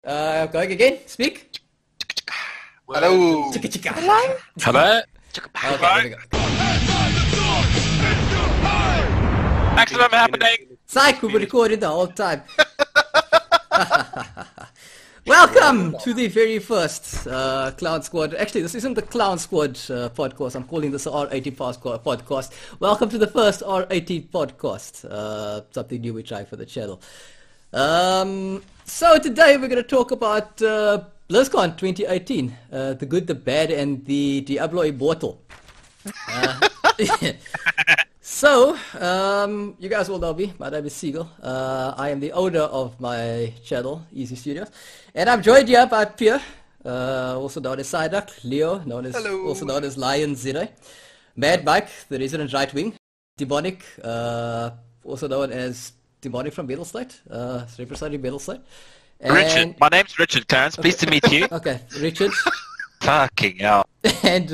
Going again. Speak. Hello. Chicka chicka. Hello. Okay, here we go. Maximum happening. Psych, we were recording the whole time. Welcome to the very first Clown Squad. Actually, this isn't the Clown Squad podcast. I'm calling this the R18 Podcast. Welcome to the first R18 Podcast. Something new we try for the channel. So today we're going to talk about BlizzCon 2018. The good, the bad, and the Diablo Immortal. So, you guys all know me. My name is Siegel. I am the owner of my channel, Easy Studios. And I'm joined here by Pierre, also known as Psyduck, Leo, also known as Lion Zero, Mad Mike, the resident right wing, Demonic, also known as Demonic from Battle State, representing Battle State. Richard, my name's Richard Clarence. Pleased to meet you. Okay, Richard. Fucking hell. And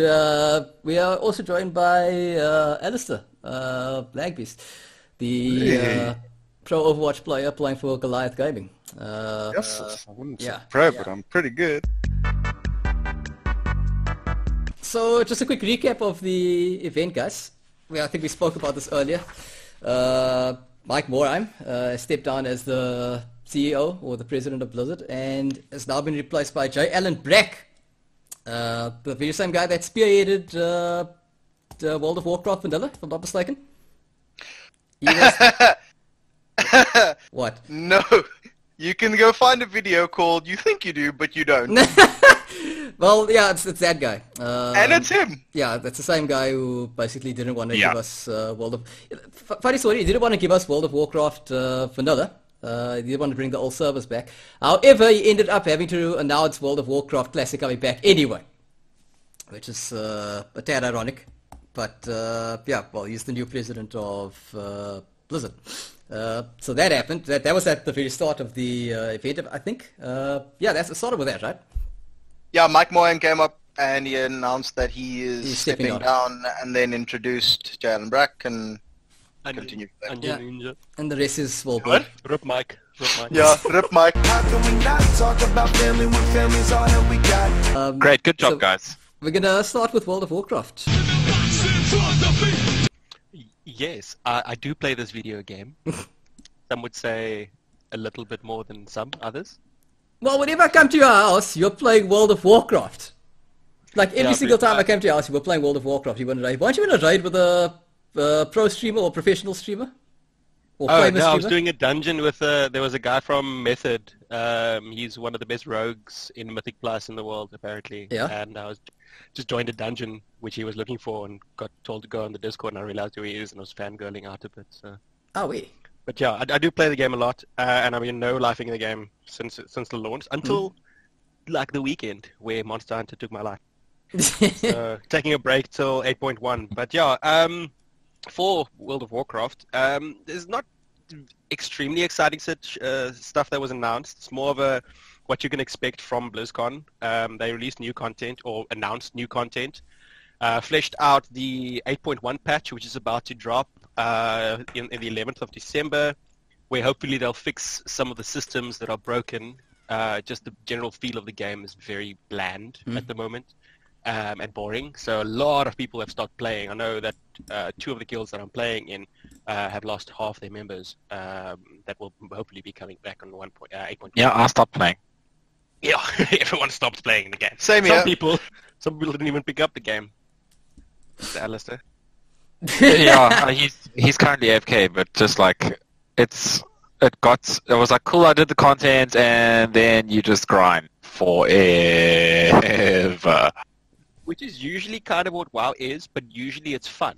we are also joined by Alistair, Blackbeast, the pro Overwatch player playing for Goliath Gaming. Yes, I wouldn't say yeah. pro, but I'm pretty good. So just a quick recap of the event, guys. I think we spoke about this earlier. Mike Morheim stepped down as the CEO or the president of Blizzard and has now been replaced by J. Allen Brack, the very same guy that spearheaded the World of Warcraft vanilla, if I'm not mistaken. He was... What? No, you can go find a video called "You Think You Do, But You Don't," Well, yeah, it's that guy. and it's him. Yeah, that's the same guy who basically didn't want to give us World of... Funny story, he didn't want to give us World of Warcraft vanilla. He didn't want to bring the old servers back. However, he ended up having to announce World of Warcraft Classic coming back anyway, which is a tad ironic. But yeah, well, he's the new president of Blizzard. So that happened. That was at the very start of the event, I think. Yeah, it started with that, right? Yeah, Mike Moyen came up and he announced that he's stepping down, and then introduced Jalen Brack and continued. Yeah. And the rest is well. What? Rip Mike. Yeah, rip Mike. How can we not talk about family when family's all that we got? Great, good job, so guys. We're gonna start with World of Warcraft. Yes, I do play this video game. Some would say a little bit more than some others. Well, whenever I come to your house, you're playing World of Warcraft. Like every Yeah, single but time I came to your house, you were playing World of Warcraft. You want to raid? Why aren't you in a raid with a pro streamer or professional streamer? Or Oh, famous no, I was streamer? doing a dungeon with, there was a guy from Method. He's one of the best rogues in Mythic Plus in the world, apparently. Yeah. And I was just joined a dungeon, which he was looking for, and got told to go on the Discord, and I realized who he is, and I was fangirling out of it, so... Oh, wait. But yeah, I do play the game a lot, and I've been no-lifing the game since the launch, until, like, the weekend, where Monster Hunter took my life. So, taking a break till 8.1. But yeah, for World of Warcraft, there's not extremely exciting stuff that was announced. It's more of what you can expect from BlizzCon. They released new content, or announced new content, fleshed out the 8.1 patch, which is about to drop in the 11th of December, where hopefully they'll fix some of the systems that are broken. Just the general feel of the game is very bland at the moment. And boring, so a lot of people have stopped playing. I know that two of the guilds that I'm playing in have lost half their members. That will hopefully be coming back on 8.1. Yeah, I stopped playing. Yeah, everyone stopped playing the game. Same here. Some people didn't even pick up the game. Mr. Alistair. Yeah, he's currently AFK, but just like it was like cool. I did the content, and then you just grind forever. Which is usually kind of what WoW is, but usually it's fun,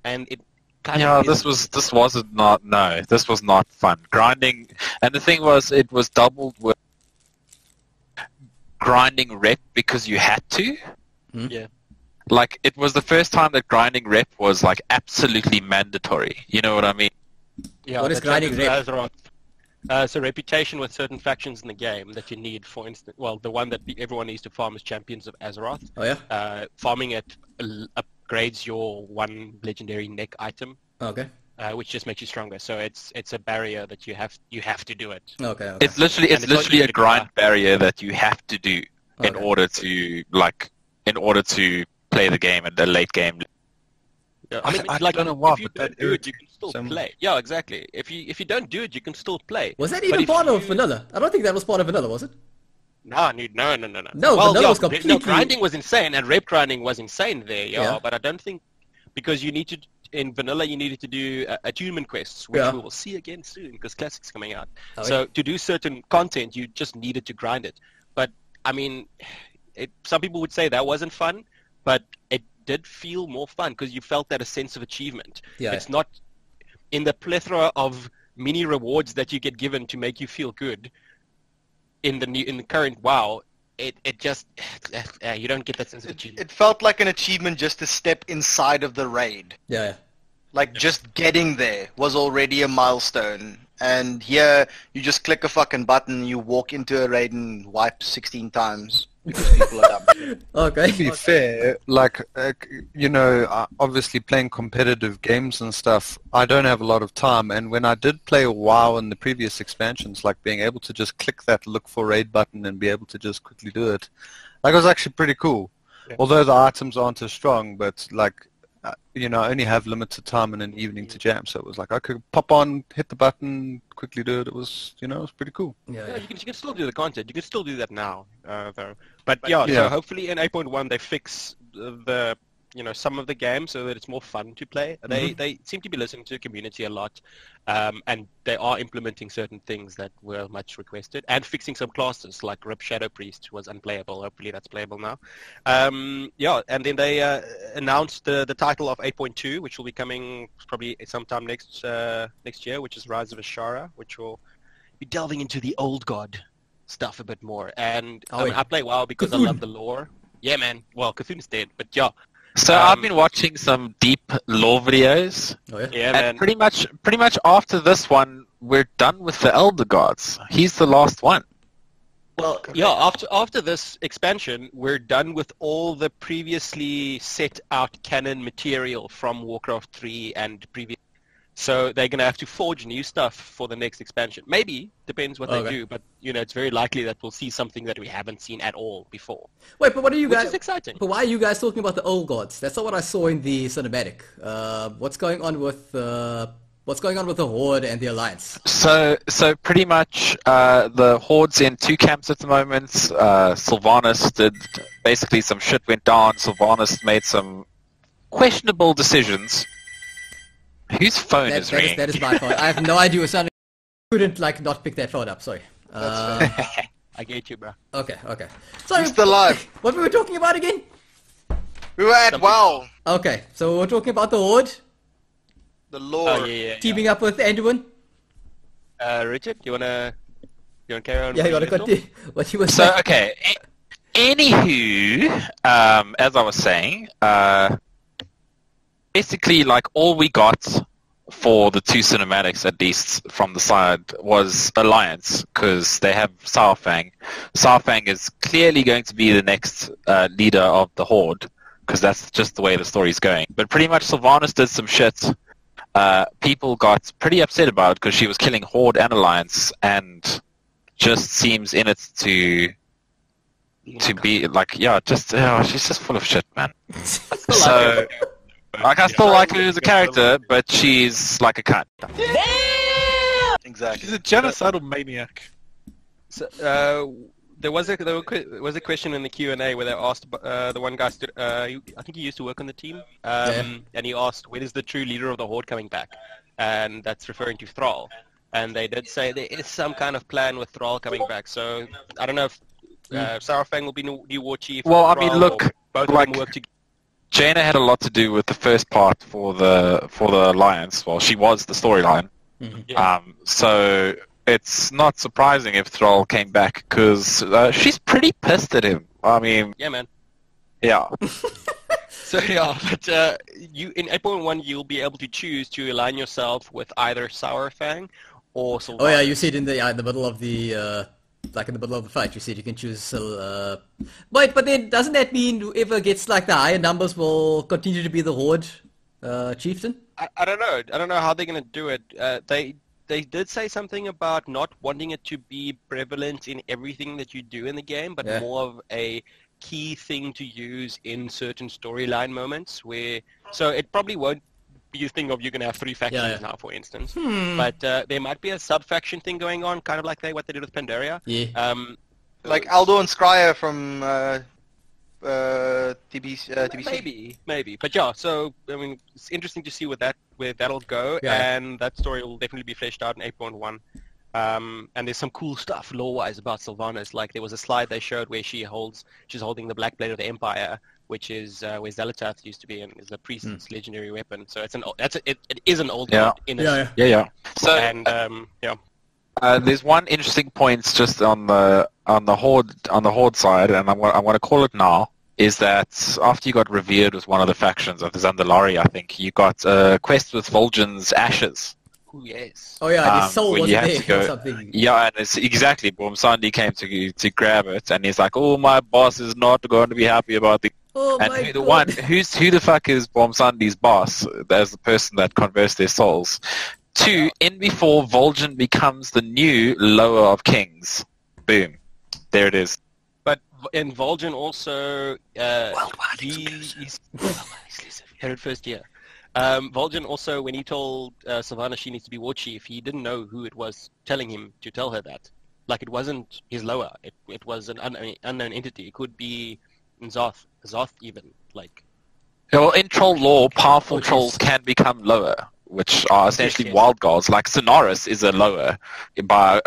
and it kind Yeah, of this was not fun. Grinding, and the thing was, it was doubled with grinding rep because you had to. Yeah. Like, it was the first time that grinding rep was like absolutely mandatory. You know what I mean? Yeah, What is the grinding champions rep? of Azeroth. It's a reputation with certain factions in the game that you need. For instance, well, the one that everyone needs to farm is Champions of Azeroth. Oh, yeah? Farming it upgrades your one legendary neck item. Okay. which just makes you stronger. So it's a barrier that you have to do it. Okay. It's literally a grind barrier that you have to do in Okay. order to play the game at the late game. Yeah, I like, don't know why, if you but that don't do it, you irritates can still some- play. Yeah, exactly. If you don't do it, you can still play. Was that But even if part of you- vanilla? I don't think that was part of vanilla, was it? No. No, Well, vanilla yeah, was completely... grinding was insane, and rep grinding was insane there. Yeah. But I don't think because you need to in vanilla you needed to do attunement quests, which Yeah. we will see again soon because Classic's coming out. Oh, So to do certain content, you just needed to grind it. But I mean, some people would say that wasn't fun, but it did feel more fun because you felt that a sense of achievement. Yeah. It's not in the plethora of mini rewards that you get given to make you feel good in the current WoW. It just you don't get that sense of achievement. It felt like an achievement just to step inside of the raid. Yeah. Like, just getting there was already a milestone. And here, you just click a fucking button, you walk into a raid and wipe 16 times. Because people are dumb. Okay. To be fair, like, obviously playing competitive games and stuff, I don't have a lot of time. And when I did play WoW in the previous expansions, like being able to just click that look for raid button and be able to just quickly do it, like, it was actually pretty cool. Yeah. Although the items aren't as strong, but like, I only have limited time in an evening to jam, so it was like I could pop on, hit the button, quickly do it. It was, it was pretty cool. Yeah, you can still do the content. You can still do that now, though. But Yeah. so hopefully in 8.1 they fix the some of the games so that it's more fun to play. They seem to be listening to the community a lot, and they are implementing certain things that were much requested and fixing some classes like Rip Shadow Priest was unplayable. Hopefully that's playable now. And then they announced the title of 8.2, which will be coming probably sometime next year, which is Rise of Ashara, which will be delving into the old god stuff a bit more. And I play WoW because Cthulhu. I love the lore. Yeah, man. Well, Cthulhu's dead, but yeah. So I've been watching some deep lore videos, Oh, yeah. Yeah, and man. pretty much after this one, we're done with the Elder Gods. He's the last one. Well, yeah, after this expansion, we're done with all the previously set out canon material from Warcraft 3 and previous. So they're going to have to forge new stuff for the next expansion. Maybe, depends what they Okay. do, but it's very likely that we'll see something that we haven't seen at all before. Wait, but what are you Which guys... is exciting. But why are you guys talking about the old gods? That's not what I saw in the cinematic. What's going on with the Horde and the Alliance? So pretty much the Horde's in two camps at the moment. Sylvanas did basically some shit went down. Sylvanas made some questionable decisions. Whose phone is ringing? That is my phone. I have no idea. I couldn't not pick that phone up. Sorry. I get you, bro. Okay. So Who's still alive? what were we talking about again? We were at WoW. Okay, so we're talking about the Horde The lore. Oh, yeah. teaming up with Anduin. Richard, you wanna carry on? Yeah, you with want to your continue what he was So saying? okay. Anywho, as I was saying, basically all we got for the two cinematics, at least from the side, was Alliance, because they have Saurfang. Saurfang is clearly going to be the next leader of the Horde, because that's just the way the story's going. But pretty much Sylvanas did some shit. People got pretty upset about it because she was killing Horde and Alliance, and just seems in it to be she's just full of shit, man. So, I still like her as a character, but she's like a cunt. Exactly. She's a genocidal maniac. So, there was a question in the Q&A where they asked the one guy. I think he used to work on the team, and he asked, "When is the true leader of the Horde coming back?" And that's referring to Thrall. And they did say there is some kind of plan with Thrall coming back. So I don't know if Saurfang will be new war chief. Well, I Thrall, mean, look, or both of them work together. Jaina had a lot to do with the first part for the Alliance. Well, she was the storyline. Yeah. So it's not surprising if Thrall came back, because she's pretty pissed at him. I mean, Yeah, man. yeah. So yeah, but you in 8.1 you'll be able to choose to align yourself with either Saurfang or Sylvanas. Oh yeah, you see it in the middle of the in the middle of the fight. You see it. You can choose. But then doesn't that mean whoever gets the higher numbers will continue to be the Horde chieftain? I don't know. I don't know how they're going to do it. They did say something about not wanting it to be prevalent in everything that you do in the game, but more of a key thing to use in certain storyline moments where... So it probably won't be a thing of you're going to have 3 factions now, for instance. But there might be a sub-faction thing going on, kind of like what they did with Pandaria. Yeah. Like Aldo and Scryer from TBC. Maybe. But yeah, so I mean, it's interesting to see where that'll go, and that story will definitely be fleshed out in 8.1. And there's some cool stuff lore-wise about Sylvanas. Like there was a slide they showed where she's holding the Black Blade of the Empire, which is where Zelatath used to be, and is a priest's legendary weapon. So it is an old god in it. Yeah. So and there's one interesting point just on the horde side, and I'm going to call it now. Is that after you got revered with one of the factions of the Zandalari, I think you got a quest with Vol'jin's ashes. Oh yes. Oh yeah, his soul where wasn't you had there to go, or something. Yeah, and it's exactly. Sandi came to grab it, and he's like, "Oh, my boss is not going to be happy about the." Oh and my who God. who the fuck is Sandi's boss? As the person that converts their souls. 2, in before Vol'jin becomes the new lower of kings. Boom, there it is. But in Vol'jin also, he's Herod first year. Vol'jin also, when he told Sylvanas she needs to be war chief, he didn't know who it was telling him to tell her that. Like it wasn't his lower. It was an unknown entity. It could be Zoth even. Like. Well, in troll lore, powerful trolls can become lower, which are essentially wild gods. Like Sonaris is a lower by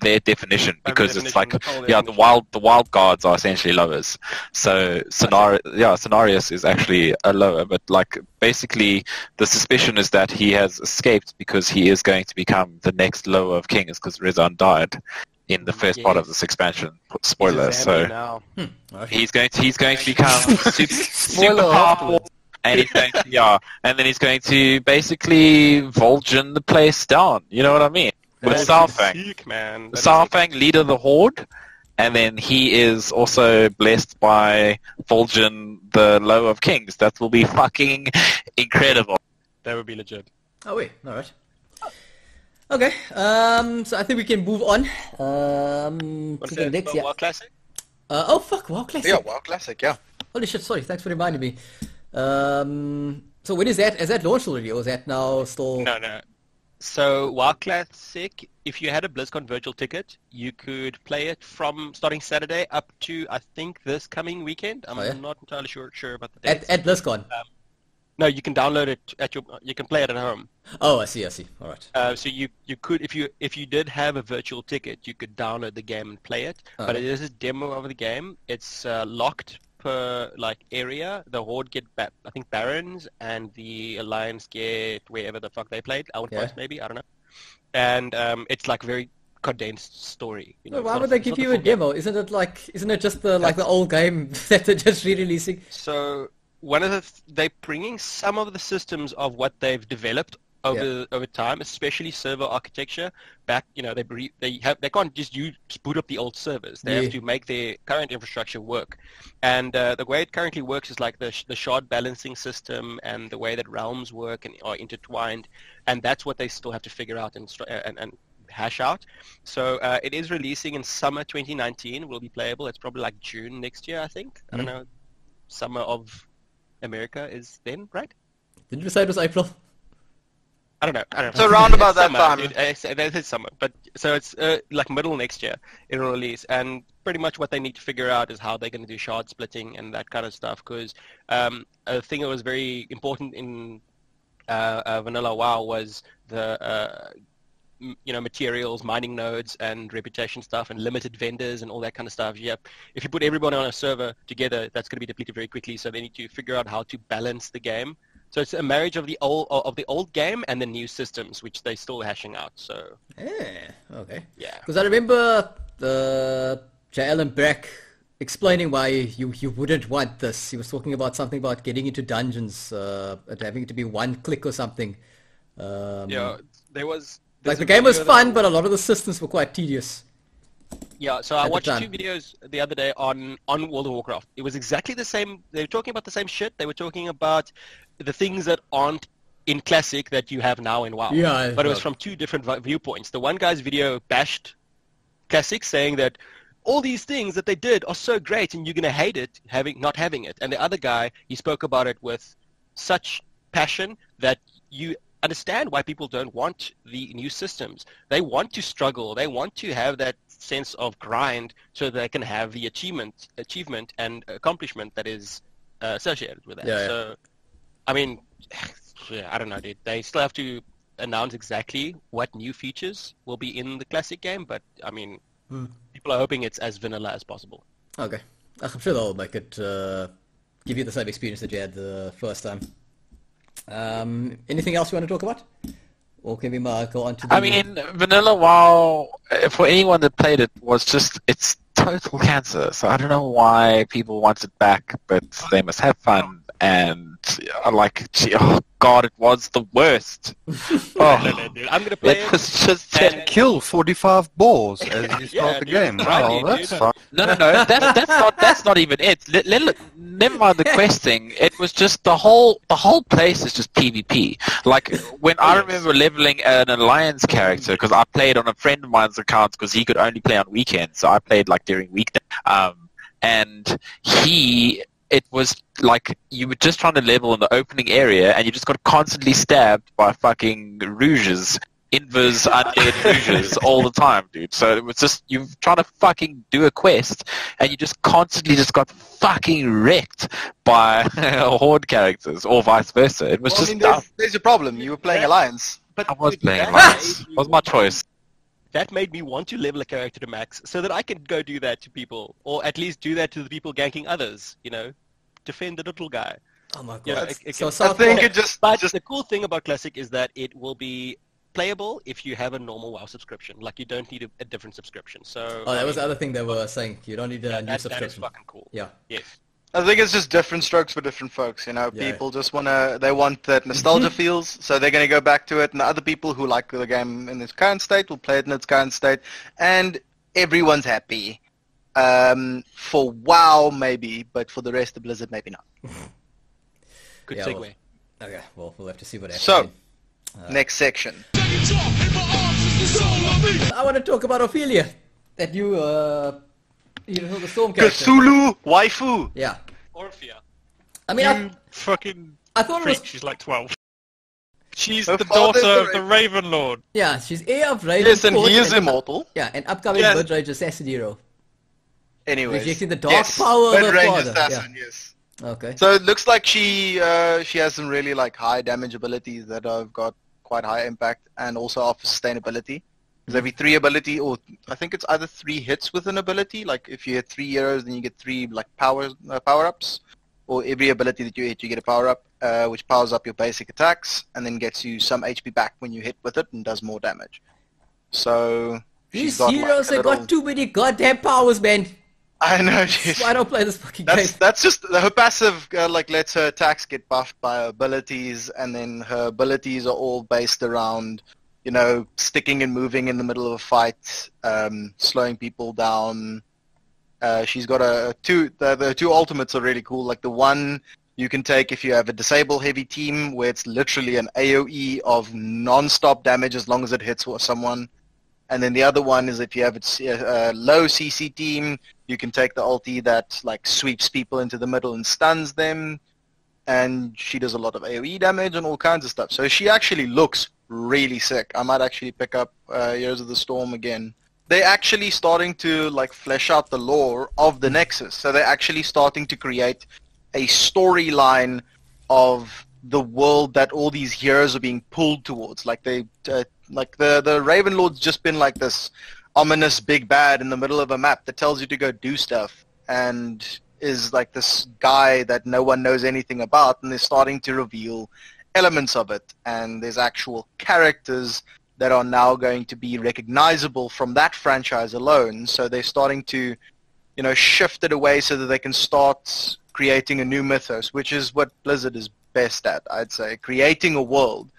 their definition, because it's like the wild gods are essentially lowers. So Sonarius is actually a lower, but like basically the suspicion is that he has escaped because he is going to become the next lower of kings because Rezan died in the first part of this expansion. Spoiler. So he's going to become super powerful. And he's going to, and then he's going to basically Vol'jin the place down. You know what I mean? With Saurfang. Saurfang, leader of the Horde, and then he is also blessed by Vol'jin, the Low of Kings. That will be fucking incredible. That would be legit. Oh wait, alright. Okay, so I think we can move on. What's to the that? next, WoW Classic? Oh fuck, WoW Classic. Yeah, WoW Classic, yeah. Holy shit, sorry, thanks for reminding me. So when is that? Is that launched already, or is that now still... No. So WoW Classic, if you had a BlizzCon virtual ticket, you could play it from starting Saturday up to, I think, this coming weekend. I'm not entirely sure about the dates. At BlizzCon? No, you can download it you can play it at home. Oh, I see. All right. So you could, if you did have a virtual ticket, you could download the game and play it. But it is a demo of the game. It's locked per area. The Horde get I think Barons, and the Alliance get wherever the fuck they played. Outpost maybe, I don't know. And it's like very condensed story. You know, why would they give you a demo? Isn't it just the old game that they're just re-releasing? So one of they're bringing some of the systems of what they've developed over time, especially server architecture back. You know, they can't just boot up the old servers. They have to make their current infrastructure work. And the way it currently works is like the shard balancing system and the way that realms work and are intertwined. And that's what they still have to figure out and hash out. So it is releasing in summer 2019. It will be playable. It's probably like June next year, I think. I don't know. Summer of America is then, right? Didn't you say it was April? I don't know. So around about that time. It's summer, but so it's like middle next year it'll release, and pretty much what they need to figure out is how they're going to do shard splitting and that kind of stuff. Because a thing that was very important in Vanilla WoW was the materials, mining nodes, and reputation stuff, and limited vendors, and all that kind of stuff. Yep. If you put everybody on a server together, that's going to be depleted very quickly. So they need to figure out how to balance the game. So it's a marriage of the old game and the new systems, which they're still hashing out. So okay. Yeah. Because I remember J.L. and Brack explaining why you wouldn't want this. He was talking about something about getting into dungeons, having it to be one click or something. There was... Like the game was fun, but a lot of the systems were quite tedious. Yeah, so I watched 2 videos the other day on World of Warcraft. It was exactly the same. They were talking about the same shit. They were talking about the things that aren't in Classic that you have now in WoW. Yeah, but it was from two different viewpoints. The one guy's video bashed Classic, saying that all these things that they did are so great and you're going to hate it not having it. And the other guy, he spoke about it with such passion that you understand why people don't want the new systems. They want to struggle. They want to have that sense of grind so they can have the achievement and accomplishment that is associated with that. Yeah. So, I mean, yeah, I don't know, dude. They still have to announce exactly what new features will be in the Classic game, but, I mean, people are hoping it's as vanilla as possible. Okay. I'm sure they'll make it give you the same experience that you had the first time. Anything else you want to talk about? Or can we go on to the... I mean, Vanilla WoW, for anyone that played it, was just, it's total cancer. So I don't know why people want it back, but they must have fun. And oh god, it was the worst. No, dude. I'm gonna play it was just kill 45 boars as you start the game. Right, Oh, that's fine. No. That's not even it. Never mind the quest thing. It was just the whole place is just PvP. Like when I remember leveling an alliance character, because I played on a friend of mine's account because he could only play on weekends, so I played like during weekdays. And it was like you were just trying to level in the opening area, and you just got constantly stabbed by fucking rouges. Invis, undead rouges all the time, dude. So it was just, you're trying to fucking do a quest, and you just constantly just got fucking wrecked by horde characters, or vice versa. It was dumb. There's a problem. You were playing Alliance. But I was dude, playing that Alliance. made It was my choice. That made me want to level a character to max so that I can go do that to people, or at least do that to the people ganking others, defend the little guy. Oh my god. You know, I think it just... But the cool thing about Classic is that it will be playable if you have a normal WoW subscription. Like, you don't need a different subscription. So that was the other thing they were saying. You don't need a new subscription. That is fucking cool. Yeah. Yes. I think it's just different strokes for different folks, People just want that nostalgia feels, so they're going to go back to it, and the other people who like the game in its current state will play it in its current state, and everyone's happy. For WoW, maybe, but for the rest of Blizzard, maybe not. Good Yeah, segue. Okay, well, we'll have to see what happens. So, next section. I want to talk about Ophelia. That you know, the Storm character. Cthulhu waifu. Yeah. Orphea. I mean, Fucking I thought it was... freak, she's like 12. She's Her the father's daughter the of the Raven Lord. Yeah, she's heir of Raven. Yes, and he is immortal. Yeah, an upcoming Yeah. mid-range assassin hero. Anyways. Rejecting the dark power of her mid-range father. assassin, yes. Okay. So it looks like she has some really high damage abilities that have got quite high impact and also offer sustainability. There's every 3 ability, or I think it's either 3 hits with an ability. Like if you hit 3 heroes, then you get 3 power-ups. Or every ability that you hit, you get a power-up, which powers up your basic attacks and then gets you some HP back when you hit with it and does more damage. So These heroes have got too many goddamn powers, man. I know. Why don't play this fucking game? That's just her passive. Lets her attacks get buffed by her abilities, and then her abilities are all based around, sticking and moving in the middle of a fight, slowing people down. She's got the 2 ultimates are really cool. Like the one you can take if you have a disable heavy team, where it's literally an AOE of non-stop damage as long as it hits someone. And then the other one is if you have a low CC team, you can take the ulti that sweeps people into the middle and stuns them. And she does a lot of AoE damage and all kinds of stuff. So she actually looks really sick. I might actually pick up Heroes of the Storm again. They're actually starting to flesh out the lore of the Nexus. So they're actually starting to create a storyline of the world that all these heroes are being pulled towards. The Raven Lord's just been this ominous big bad in the middle of a map that tells you to go do stuff, and is this guy that no one knows anything about, and they're starting to reveal elements of it, and there's actual characters that are now going to be recognizable from that franchise alone. So they're starting to shift it away so that they can start creating a new mythos, which is what Blizzard is best at, I'd say, creating a world.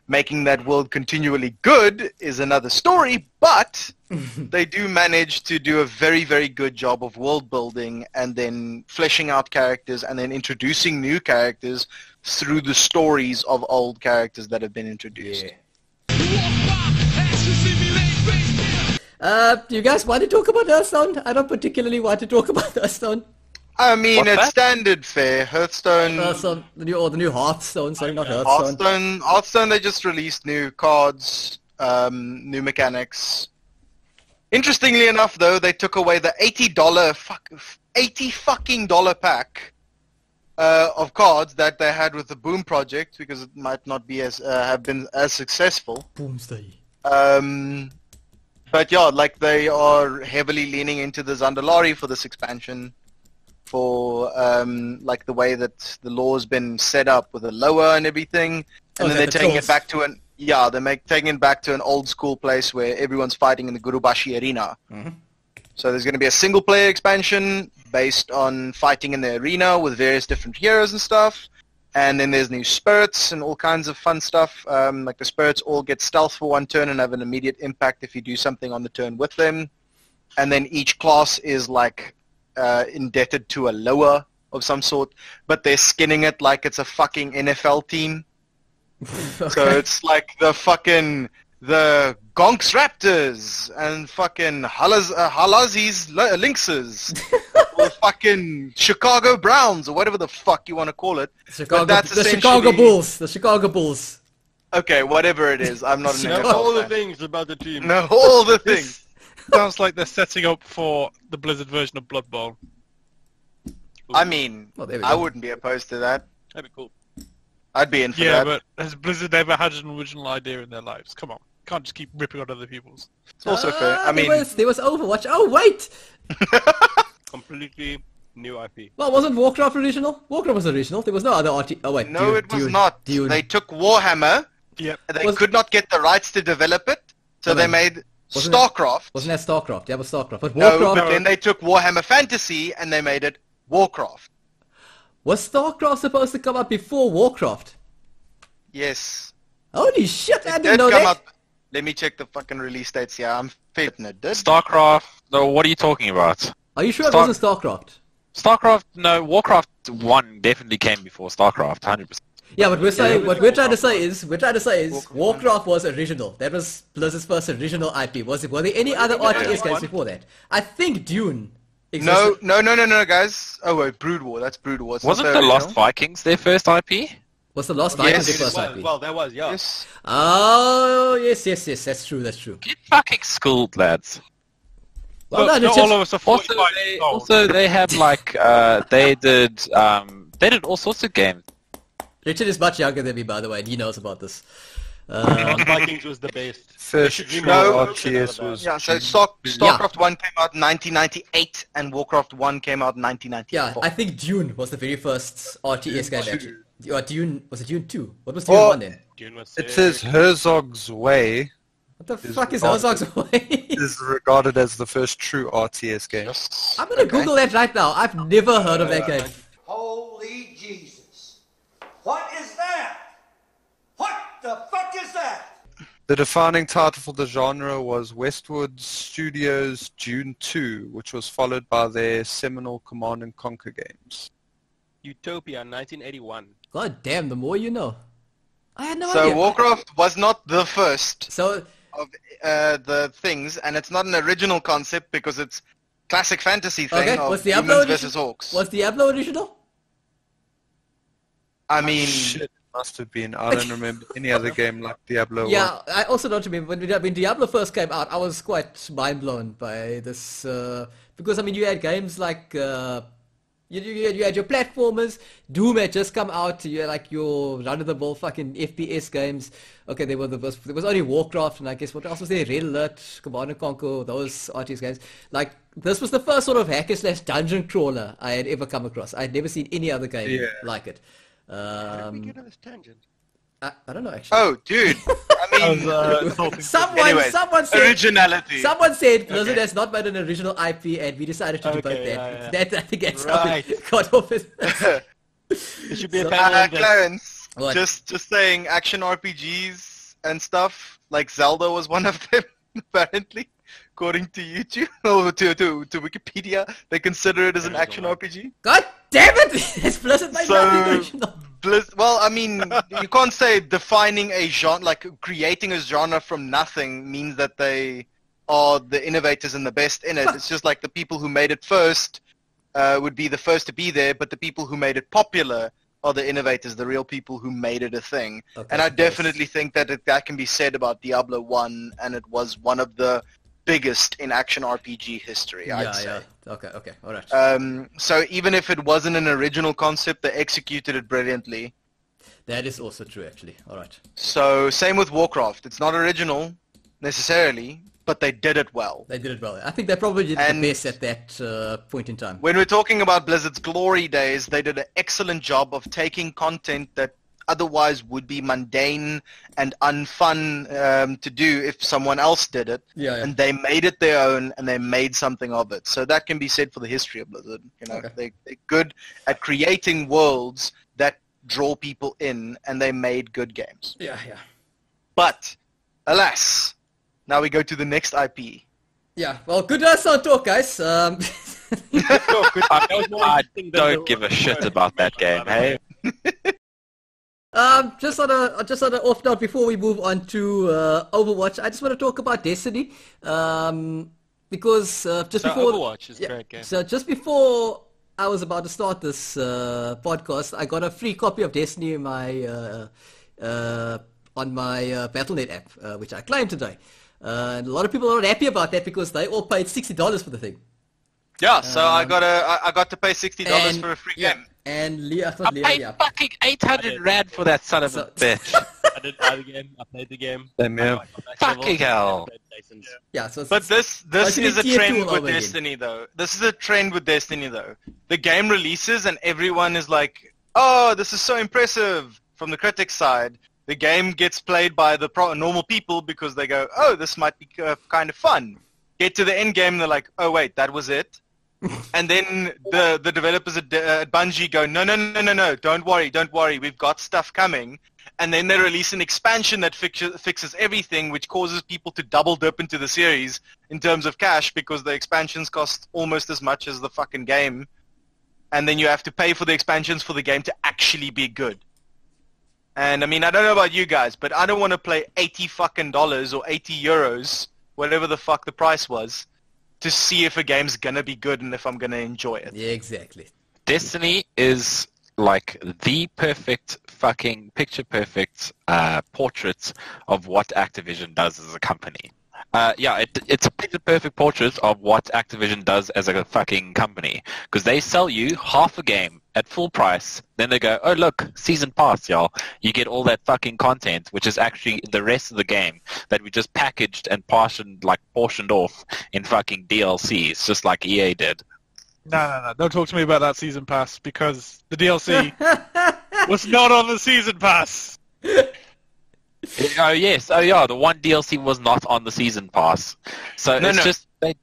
making that world continually good is another story, but they do manage to do a very, very good job of world building and then fleshing out characters and then introducing new characters through the stories of old characters that have been introduced. Do you guys want to talk about Hearthstone? I don't particularly want to talk about Hearthstone. I mean, What's it's that? standard fare. Hearthstone, The new Hearthstone, sorry, not Hearthstone. Hearthstone, they just released new cards, new mechanics. Interestingly enough, though, they took away the $80 pack of cards that they had with the Boom project because it might not be as have been as successful. Boomsday. But yeah, like they are heavily leaning into the Zandalari for this expansion, for like the way that the law's been set up with the lower and everything, and then they're taking it back to taking it back to an old school place where everyone's fighting in the Gurubashi arena. Mm-hmm. So there's going to be a single player expansion based on fighting in the arena with various different heroes and stuff. And then there's new spirits and all kinds of fun stuff. Like the spirits all get stealth for one turn and have an immediate impact if you do something on the turn with them. And then each class is like indebted to a lower of some sort, but they're skinning it like it's a fucking NFL team. Okay. So it's like the Gonks Raptors and fucking Halazis Lynxes or fucking Chicago Browns or whatever the fuck you want to call it. The Chicago Bulls. The Chicago Bulls. Okay, whatever it is. I'm not an Know NFL all the fan. things about the team. No, all the things. Sounds like they're setting up for the Blizzard version of Blood Bowl. I mean, Well, there we I go. wouldn't be opposed to that. That'd be cool. I'd be in for Yeah, that. but has Blizzard ever had an original idea in their lives? Come on. Can't just keep ripping on other people's. It's also fair. I mean, there was Overwatch. Oh wait, Completely new IP. well, wasn't Warcraft original? Warcraft was original. There was no other RT. Oh wait, no, it was not. Dune. They took Warhammer. Yep. They could not get the rights to develop it, so Well, they then, made wasn't it- StarCraft. Wasn't that StarCraft? Yeah, it was StarCraft. But No, Warcraft but then they took Warhammer Fantasy and they made it Warcraft. was StarCraft supposed to come out before Warcraft? Yes. Holy shit! I It didn't did know come that. out. Let me check the fucking release dates here. I'm certain it did. StarCraft. No, what are you talking about? Are you sure it Star- wasn't StarCraft? StarCraft. No, Warcraft 1 definitely came before StarCraft. 100%. Yeah, but what we're trying to say is Warcraft was original. That was Blizzard's first original IP. Were there any other RTS games before that? I think Dune existed. No, guys. Oh, wait, Brood War. That's Brood War. It's not Wasn't the the Lost original. Vikings their first IP? Was the Lost Yes, Vikings it the first Well, IP? well, there was, yeah. Yes. Oh, yes, that's true. Get fucking schooled, lads. Well Look, done, not Richard. all of us are 45 years old. Also, they have like they did all sorts of games. Richard is much younger than me, by the way, and he knows about this. Lost Vikings was the best. First should true remove RTS that. was Yeah, so StarCraft 1 came out in 1998 and Warcraft 1 came out in 1994. Yeah, I think Dune was the very first RTS game actually. Or Dune, was it Dune 2? What was Dune Oh. 1 then? Dune was It sick. says Herzog's Way What the Is fuck is regarded- Herzog's Way? is regarded as the first true RTS game. I'm gonna Google that right now. I've never heard of that game. Holy Jesus. What is that? What the fuck is that? The defining title for the genre was Westwood Studios' Dune 2, which was followed by their seminal Command and Conquer games. Utopia, 1981. God damn, the more you know. I had no So idea. Warcraft was not the first So, of the things, and it's not an original concept because it's classic fantasy thing okay, of was Diablo humans versus orcs. Was Diablo original? I mean, Shit, it must have been. I don't remember any other game like Diablo. Yeah, I also don't remember when Diablo first came out. I was quite mind blown by this because I mean you had games like you had your platformers. Doom had just come out. You had like your run of the mill fucking FPS games. Okay, there was only Warcraft, and I guess what else was there? Red Alert, Command and Conquer, those RTS games. Like this was the first sort of hack and slash dungeon crawler I had ever come across. I had never seen any other game like it. How did we get on this tangent? I don't know actually. oh, dude. I mean, Someone said originality. Someone said Blizzard has not made an original IP, and we decided to debate Okay, that. yeah. That I think that's Right. how we got off it. There should be a So- panel on this. Clarence, What? just saying, action RPGs and stuff. Like Zelda was one of them, apparently, according to YouTube or to Wikipedia. They consider it as an action RPG. God damn it! It's Blizzard by nothing. Well, I mean, you can't say defining a genre, like creating a genre from nothing means that they are the innovators and the best in it. It's just like the people who made it first would be the first to be there, but the people who made it popular are the innovators, the real people who made it a thing. Okay, and I definitely think that that can be said about Diablo 1, and it was one of the biggest in action RPG history, I'd say. Yeah. Okay, all right. So even if it wasn't an original concept, they executed it brilliantly. That is also true, actually. All right. So same with Warcraft. It's not original, necessarily, but they did it well. They did it well. I think they probably did the best at that point in time. When we're talking about Blizzard's glory days, they did an excellent job of taking content that otherwise would be mundane and unfun to do if someone else did it. Yeah. And they made it their own, and they made something of it. So that can be said for the history of Blizzard. You know, they're good at creating worlds that draw people in, and they made good games. Yeah. But, alas, now we go to the next IP. Yeah, well, good sound talk, guys. I don't give a shit about that game, hey? Just on a off note, before we move on to Overwatch, I just want to talk about Destiny, because before Overwatch is a great game. So just before I was about to start this podcast, I got a free copy of Destiny in my on my Battle.net app, which I claimed today. And a lot of people are not happy about that because they all paid $60 for the thing. Yeah, so I got to pay $60 for a free game. And Leah, I paid fucking 800 rand for that son of a bitch. I did buy the game. I played the game. Fucking hell. Yeah, but this is a trend with Destiny, though. This is a trend with Destiny, though. The game releases and everyone is like, "Oh, this is so impressive." From the critics' side, the game gets played by the normal people because they go, "Oh, this might be kind of fun." Get to the end game, and they're like, "Oh wait, that was it." And then the developers at Bungie go, no, don't worry, we've got stuff coming. And then they release an expansion that fixes everything, which causes people to double dip into the series in terms of cash because the expansions cost almost as much as the fucking game. And then you have to pay for the expansions for the game to actually be good. And I mean, I don't know about you guys, but I don't want to play $80 fucking dollars or 80 euros, whatever the fuck the price was, to see if a game's gonna be good and if I'm gonna enjoy it. Yeah, exactly. Destiny is like the perfect fucking picture-perfect portrait of what Activision does as a company. It's a picture-perfect portrait of what Activision does as a fucking company. Because they sell you half a game at full price, then they go, "Oh look, season pass, y'all. You get all that fucking content, which is actually the rest of the game that we just packaged and portioned off in fucking DLCs, just like EA did." No. Don't talk to me about that season pass because the DLC was not on the season pass. Oh yes, the one DLC was not on the season pass. So just the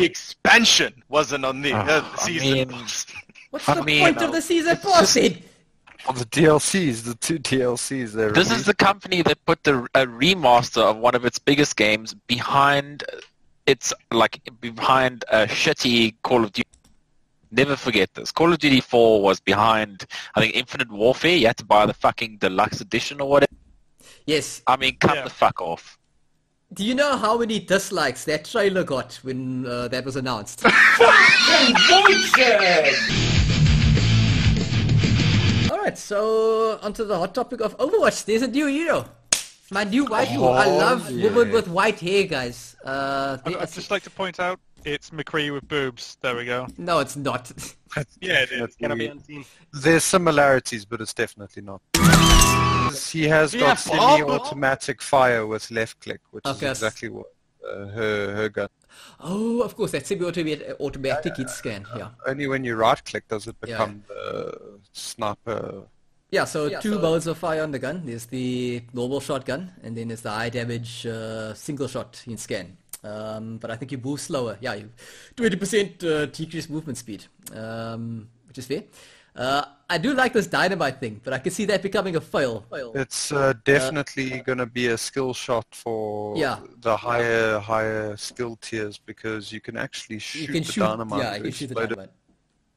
expansion wasn't on the season pass. What's the point of the season pass? Of the DLCs, the 2 DLCs there. This is the company that put a remaster of one of its biggest games behind a shitty Call of Duty. Never forget this. Call of Duty 4 was behind, I think, Infinite Warfare. You had to buy the fucking deluxe edition or whatever. Yes. I mean, cut the fuck off. Do you know how many dislikes that trailer got when that was announced? Alright, so onto the hot topic of Overwatch. There's a new hero. My new waifu. I love women with white hair, guys. I'd just like to point out, it's McCree with boobs. There we go. No, it's not. Yeah, it is. It's gonna be unseen. There's similarities, but it's definitely not. He has got semi-automatic fire with left click, which is exactly what her gun. Oh, of course, that semi-automatic hit scan. Yeah. Only when you right click does it become the sniper. Yeah, so two modes of fire on the gun. There's the normal shotgun, and then there's the high damage single shot in scan. But I think you move slower. Yeah, you 20% decreased movement speed, which is fair. I do like this dynamite thing, but I can see that becoming a fail. It's definitely going to be a skill shot for the higher skill tiers because you can actually shoot the dynamite. Yeah, you can shoot the dynamite.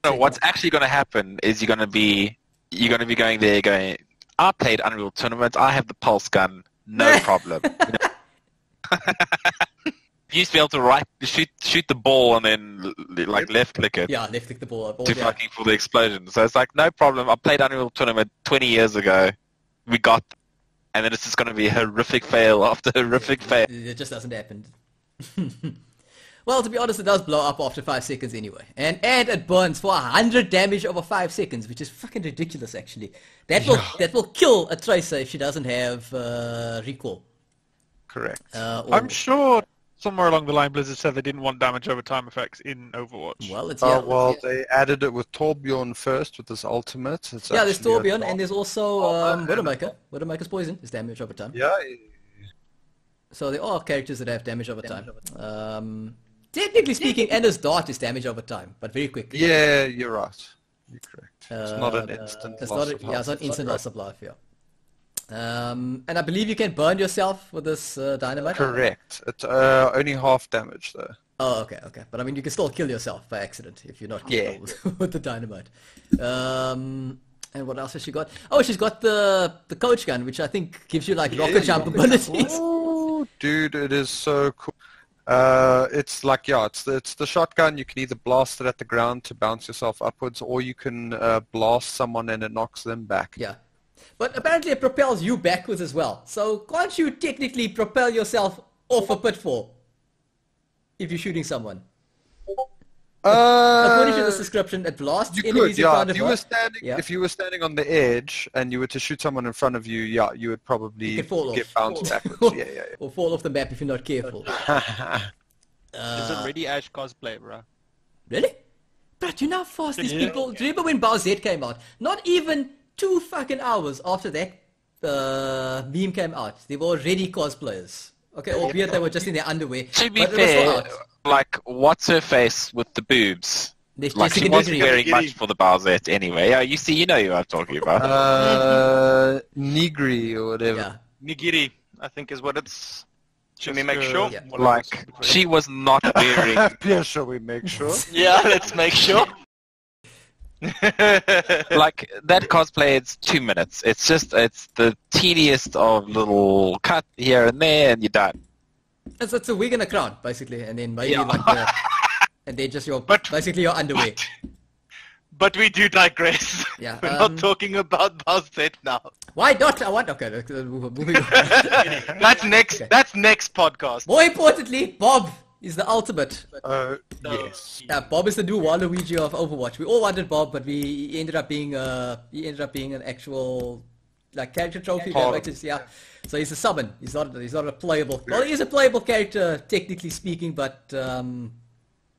So what's actually going to happen is you're going to be going there going, I played Unreal Tournament, I have the pulse gun, no problem. You used to be able to shoot the ball and then like left click it. Yeah, left click the ball. Fucking for the explosion. So it's like, no problem. I played Unreal Tournament 20 years ago. We got, and then it's just going to be horrific fail after horrific fail. It just doesn't happen. Well, to be honest, it does blow up after 5 seconds anyway. And it burns for 100 damage over 5 seconds, which is fucking ridiculous, actually. That will kill a Tracer if she doesn't have recall. Correct. I'm sure somewhere along the line Blizzard said they didn't want damage over time effects in Overwatch. Well, they added it with Torbjorn first with this ultimate. There's Torbjorn and there's also Widowmaker. Widowmaker's poison is damage over time. Yeah. So there are characters that have damage over time. Technically speaking, Anna's Dart is damage over time, but very quickly. Yeah, you're right. You're correct. It's not an instant loss of life. It's not instant loss of life, yeah. And I believe you can burn yourself with this dynamite. Correct. It's only half damage though. Oh, okay. But I mean, you can still kill yourself by accident if you're not careful with the dynamite. And what else has she got? Oh, she's got the coach gun, which I think gives you like rocket jump abilities. Oh, dude, it is so cool. It's like it's the shotgun. You can either blast it at the ground to bounce yourself upwards, or you can blast someone and it knocks them back. Yeah. But apparently it propels you backwards as well. So can't you technically propel yourself off a pitfall if you're shooting someone? According to this description, it blasts enemies in front of you. If you were standing on the edge and you were to shoot someone in front of you, you would probably get bounced backwards. Or fall off the map if you're not careful. It's already Ash cosplay, bro. Really? But you know how fast these people... Do you remember when Bowser came out? Not even 2 fucking hours after that meme came out, they were already cosplayers. Okay, albeit they were just in their underwear. To be fair, like, what's her face with the boobs? Like, she wasn't wearing much for the Bowsette anyway. You know who I'm talking about. Nigri or whatever. Yeah. Nigiri, I think is what it's... Should we make sure? Yeah. Like, she was not wearing... Yeah, shall we make sure? Yeah, let's make sure. Like, that cosplay, it's 2 minutes. It's the tediest of little cut here and there, and you're done. It's a wig and a crown, basically, and then maybe and then just basically your underwear. But we do digress. Yeah, we're not talking about Bowsette now. Why not? Okay, moving on. That's next. Okay. That's next podcast. More importantly, Bob is the ultimate. Yes. Yeah, Bob is the new Waluigi of Overwatch. We all wanted Bob, but he ended up being an actual like character trophy. So he's a summon. He's not a playable. Well, he is a playable character technically speaking, but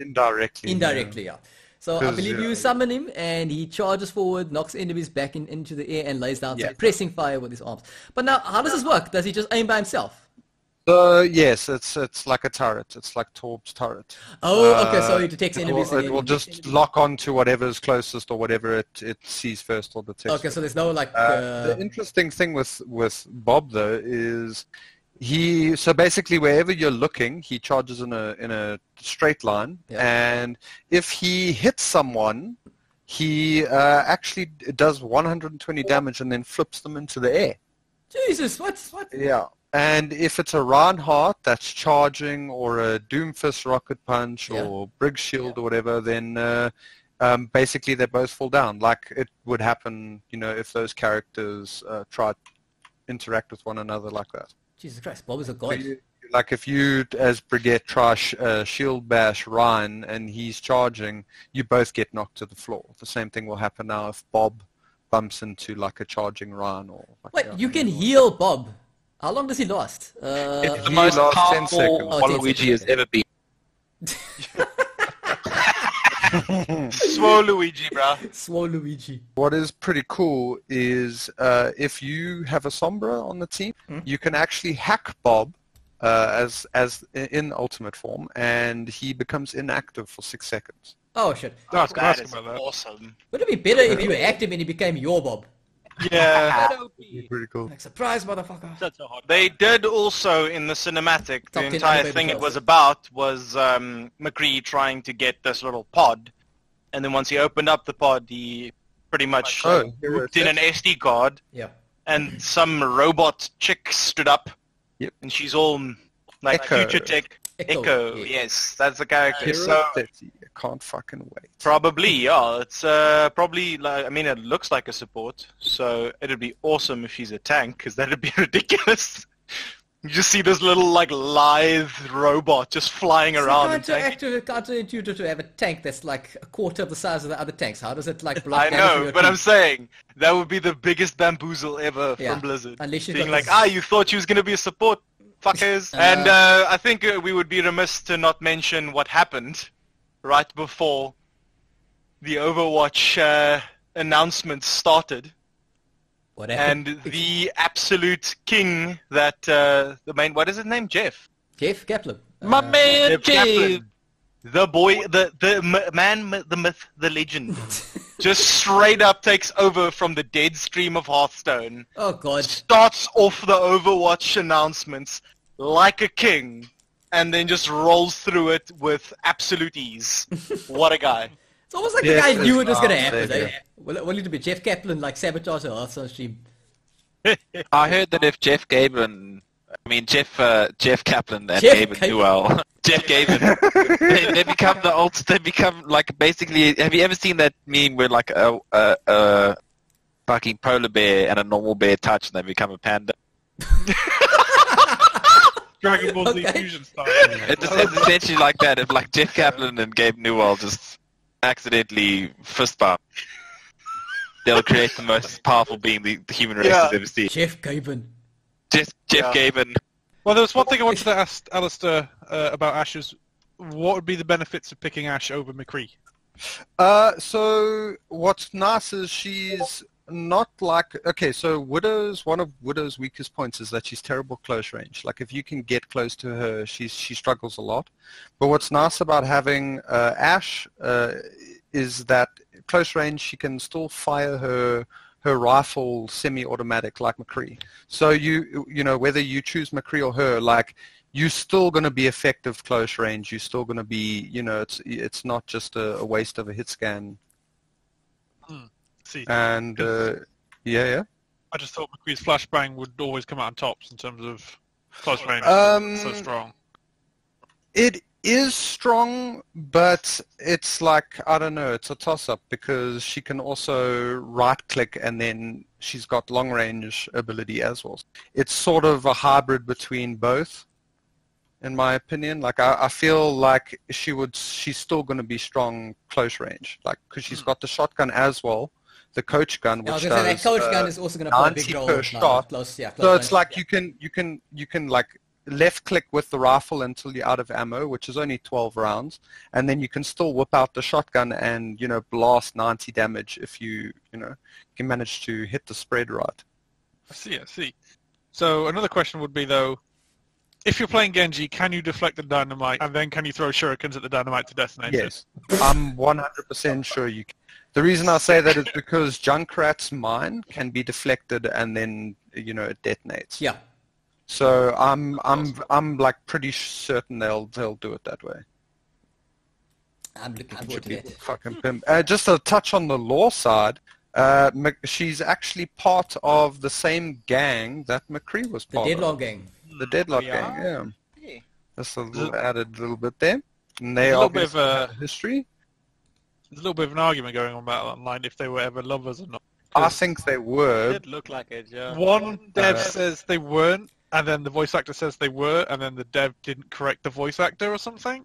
indirectly, yeah. So I believe you summon him, and he charges forward, knocks enemies back into the air, and lays down suppressing fire with his arms. But now, how does this work? Does he just aim by himself? Yes, it's like a turret. It's like Torb's turret. Oh, okay. So he detects enemies. It will just lock on to whatever's closest or whatever it sees first or detects. Okay, so there's no like. The interesting thing with Bob though is so basically wherever you're looking, he charges in a straight line, and if he hits someone, he actually does 120 damage and then flips them into the air. Jesus, what? Yeah. And if it's a Reinhardt that's charging, or a Doomfist Rocket Punch, or Brig Shield or whatever, then basically they both fall down. Like it would happen, if those characters try to interact with one another like that. Jesus Christ, Bob is a god. Like if you, as Brigette, try Shield Bash Ryan and he's charging, you both get knocked to the floor. The same thing will happen now if Bob bumps into like a charging Ryan or... Wait, you can heal Bob. How long does he last? It's the most powerful Waluigi has ever been. Swoluigi, bro. Swoluigi. What is pretty cool is if you have a Sombra on the team, you can actually hack Bob as in ultimate form, and he becomes inactive for 6 seconds. Oh shit. That's That is about that. awesome. Wouldn't it be better if you hacked him and he became your Bob? Yeah. That would be Pretty cool. Like, surprise, motherfucker. such a hot. They did also in the cinematic, Top the 10 entire anime thing it kills. was about was McCree trying to get this little pod, and then once he opened up the pod, he pretty much hooked in an SD card, Yeah. and some robot chick stood up, Yep. and she's all like Echo. future tech. Echo, Yes, that's the character. Hero So 30. I can't fucking wait. probably, yeah, it's probably like, I mean, it looks like a support, so it'd be awesome if she's a tank, because that'd be ridiculous. You just see this little like lithe robot just flying around and tanking. Counterintuitive to have a tank that's like a quarter of the size of the other tanks. How does it like block I damage from know, your but I'm team? saying that would be the biggest bamboozle ever Yeah, from Blizzard. unless you've Being got like, this- you thought you was going to be a support, fuckers. And I think we would be remiss to not mention what happened right before the Overwatch announcement started. What happened? And the absolute king that, the main, what is his name? Jeff. Jeff Kaplan. My man, Jeff Jeff. Kaplan. The boy, the man, the myth, the legend. Just straight up takes over from the dead stream of Hearthstone. Oh god. Starts off the Overwatch announcements like a king, and then just rolls through it with absolute ease. What a guy. It's almost like Yes, the guy knew it was going to there happen. you Eh? Will it be Jeff Kaplan like sabotage the Hearthstone stream? I heard that if Jeff Kaplan and Jeff Gaben Gaben. do well, Jeff Gaben, they become the they become like basically. Have you ever seen that meme where like a fucking polar bear and a normal bear touch and they become a panda? Dragon Ball Z Okay. fusion style. It's essentially like that. If like Jeff Kaplan and Gabe Newell just accidentally fist bump, they'll create the most powerful being the human race has ever seen. Jeff Gaben. Just Jeff Gaben. Well, there was one thing I wanted to ask Alistair about Ash's. What would be the benefits of picking Ash over McCree? So what's nice is she's not like, okay, so one of Widow's weakest points is that she's terrible close range. Like if you can get close to her, she struggles a lot. But what's nice about having Ash is that close range, she can still fire her rifle semi-automatic like McCree. So you know, whether you choose McCree or her, like you're still going to be effective close range. You're still going to be, you know, it's not just a waste of a hit scan. See, And yeah. I just thought McCree's flashbang would always come out on tops in terms of close range. So strong. It is strong, but it's like, I don't know, it's a toss-up because she can also right-click and then she's got long-range ability as well. It's sort of a hybrid between both, in my opinion. Like, I feel like she's still going to be strong close range, like, because she's got the shotgun as well, the coach gun, which I was going to say, that coach gun is also going to play a 90 big role. per now. shot. Close So range. it's like you can like left click with the rifle until you're out of ammo, which is only 12 rounds, and then you can still whip out the shotgun and, you know, blast 90 damage if you can manage to hit the spread right. I see. So another question would be, though, if you're playing Genji, can you deflect the dynamite, and then can you throw shurikens at the dynamite to detonate it? Yes, I'm 100% sure you can. The reason I say that is because Junkrat's mine can be deflected and then, you know, it detonates. Yeah. So I'm like pretty certain they'll do it that way. I'm looking forward to that. Fucking pimp. Just a touch on the law side. She's actually part of the same gang that McCree was The part Deadlock of. gang. The Deadlock gang, yeah. Just a little added little bit there. And they A little bit of obviously have history. There's a little bit of an argument going on about online if they were ever lovers or not. I think they were. It did look like it, yeah. One dev says they weren't, and then the voice actor says they were, and then the dev didn't correct the voice actor or something.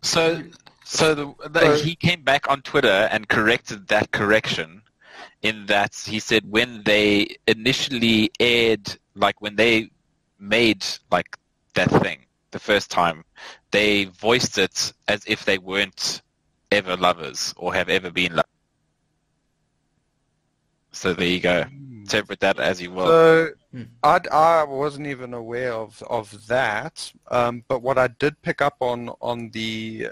So he came back on Twitter and corrected that correction in that he said when they initially aired, like when they made like that thing the first time, they voiced it as if they weren't ever lovers or have ever been lovers. So there you go. Interpret that as you will. So I wasn't even aware of that, but what I did pick up on the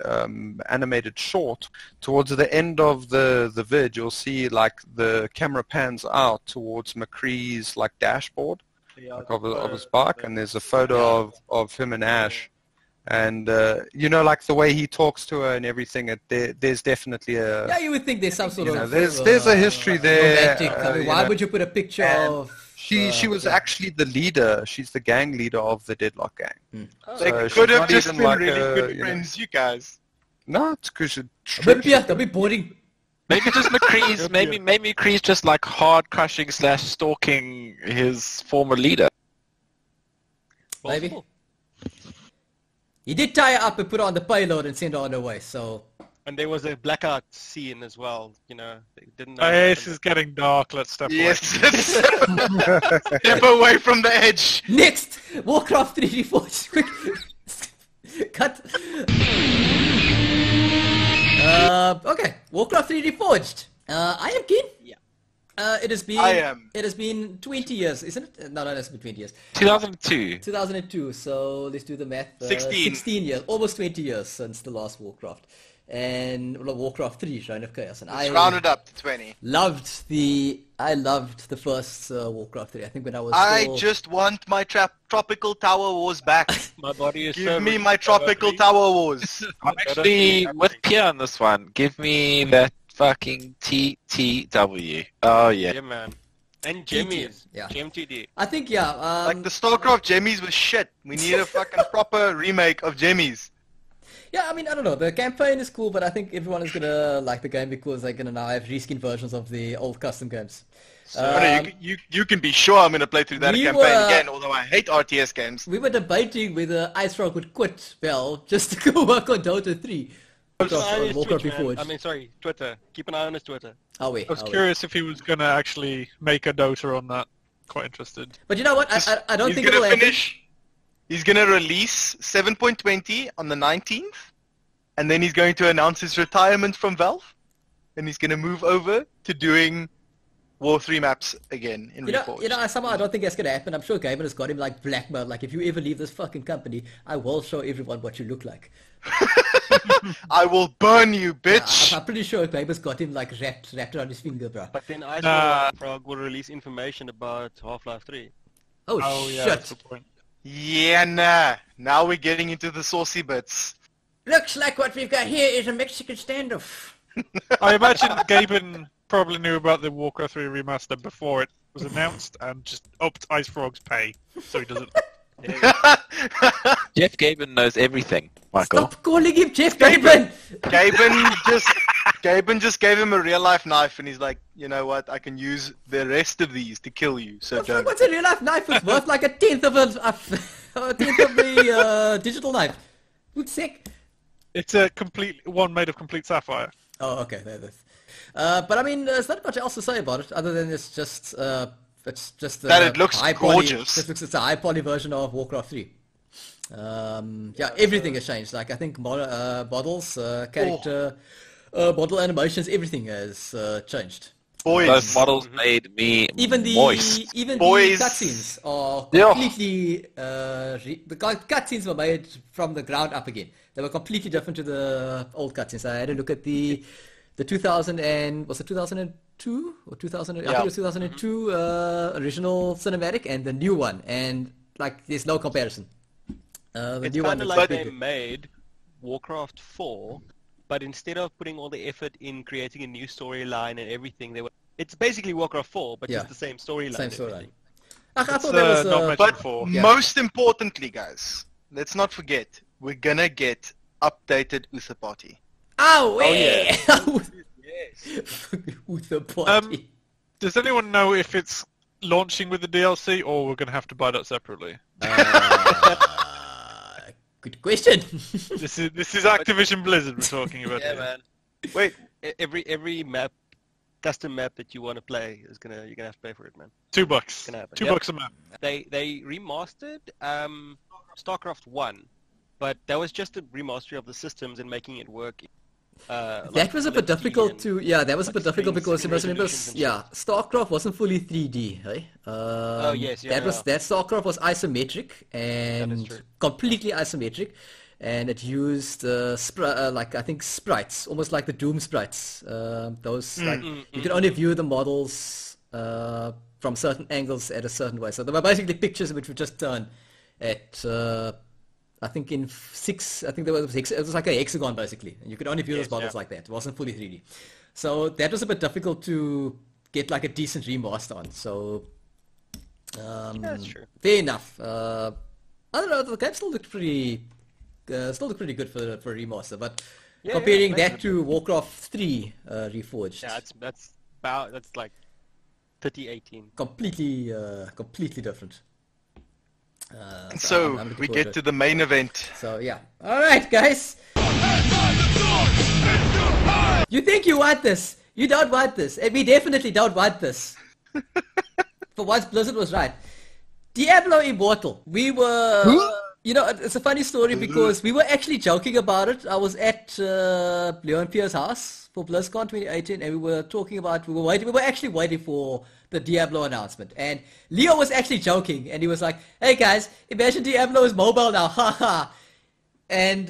animated short, towards the end of the vid, you'll see like the camera pans out towards McCree's like dashboard like of his bike, and there's a photo of him and Ash. And you know, like the way he talks to her and everything, there's definitely a... Yeah, you would think there's some sort of... There's a history there. Romantic, why would you put a picture of... She was actually the leader. She's the gang leader of the Deadlock gang. They So could she's have not just even been like really good you know- friends, you guys. No, it's because That'd be boring. Maybe just McCree's. maybe McCree's just like hard crushing / stalking his former leader. Maybe. He did tie her up and put her on the payload and send her on her way, so... And there was a blackout scene as well, you know. They didn't know. This is getting dark. Let's step away. Yes. Step away from the edge. Next! Warcraft 3D Forged. Quick. Cut. Okay. Warcraft 3D Forged. I am keen. Yeah. It has been... I am. It has been 20 years, isn't it? No, it's been 20 years. 2002. 2002, so let's do the math. 16. 16 years. Almost 20 years since the last Warcraft. And Warcraft 3, Reign of Chaos. And It's rounded up to 20. loved the first Warcraft 3. I think when I was I still... just want my Tropical Tower Wars back. My body is so Give me rich my for Tropical battery. Tower Wars. I'm actually with Pierre on this one. Give me that fucking TTW. Oh yeah. Yeah, man. And Jimmy's. Yeah. GMTD. I think, yeah. Like the StarCraft Jemmies was shit. We need a fucking proper remake of Jemmies. Yeah, I mean, I don't know. The campaign is cool, but I think everyone is gonna like the game because they're gonna now have reskin versions of the old custom games. You can be sure I'm gonna play through that we campaign were- again, although I hate RTS games. We were debating whether Ice Frog would quit Bell just to go work on Dota 3. Keep an eye on his Warcraft Twitch, man. Reforged. I mean, sorry, Twitter. Keep an eye on his Twitter. Are we? I was curious if he was going to actually make a Dota on that. Quite interested. But you know what? I don't He's think gonna it'll happen. finish. He's gonna release 7.20 on the 19th, and then he's going to announce his retirement from Valve, and he's gonna move over to doing War 3 maps again in Reforged. Somehow I don't think that's gonna happen. I'm sure Gaben has got him like blackmailed. Like, if you ever leave this fucking company, I will show everyone what you look like. I will burn you, bitch. I'm pretty sure Gaben's got him like wrapped around his finger, bro. But then Ice Frog will release information about Half-Life 3. Oh, Oh yeah, shit! that's the point. Yeah, nah. Now we're getting into the saucy bits. Looks like what we've got here is a Mexican standoff. I imagine Gaben probably knew about the Warcraft 3 remaster before it was announced and just upped Ice Frog's pay so he doesn't... Jeff Gaben knows everything, Michael. Stop calling him Jeff Gaben! Gaben just gave him a real life knife, and he's like, you know what? I can use the rest of these to kill you. So don't. What's a real life knife? It's worth like a tenth of the digital knife. Who's sick? It's a complete one made of complete sapphire. Oh, okay. But I mean, there's not much else to say about it other than it's just that it looks gorgeous. It's a high poly version of Warcraft 3. Yeah, everything has changed. Like, I think models, character, model animations, everything has changed. Boys. Those models made me moist. Even Boys. the cutscenes are Yeah. completely the cutscenes were made from the ground up again. They were completely different to the old cutscenes. I had a look at the 2000 and was it 2002 or 2000? I think it was 2002 original cinematic and the new one, and like there's no comparison. The It's new one kind of is like big. they made Warcraft 4, but instead of putting all the effort in creating a new storyline and everything, it's basically Warcraft 4, but Yeah. just the same storyline. Same and storyline. everything. I thought It's, that was not mentioned But before. most importantly, guys, let's not forget, we're gonna get updated Uthapati. oh yeah. Yes. With the party. Does anyone know if it's launching with the DLC or we're going to have to buy that separately? Good question. This is Activision Blizzard we're talking about. Yeah, here. man. Wait, Every map, custom map that you want to play you're gonna have to pay for it, man. $2. Gonna happen. $2 a map. They remastered StarCraft 1, but that was just a remaster of the systems and making it work That was a bit difficult to, that was a bit difficult because you must remember, resolutions and StarCraft wasn't fully 3D, right? That StarCraft was isometric and true. completely isometric, and it used like I think sprites, almost like the Doom sprites. Those you could only view the models from certain angles at a certain way. So they were basically pictures which were just done at. I think in 6, I think there was it was like a hexagon basically, and you could only view those models like that. It wasn't fully 3D, so that was a bit difficult to get like a decent remaster on. So that's true. fair enough. I don't know. The game still looked pretty good for a remaster, but comparing that to Warcraft 3 Reforged, that's like 3018. completely different. So I'm looking we forward get to to the main event. So yeah. All right, guys. You think you want this? You don't want this, and we definitely don't want this. For once, Blizzard was right. Diablo Immortal. We were, it's a funny story because we were actually joking about it. I was at Leon Pierre's house for BlizzCon 2018, and we were actually waiting for the Diablo announcement. And Leo was actually joking, and he was like, "Hey guys, imagine Diablo is mobile now, haha." And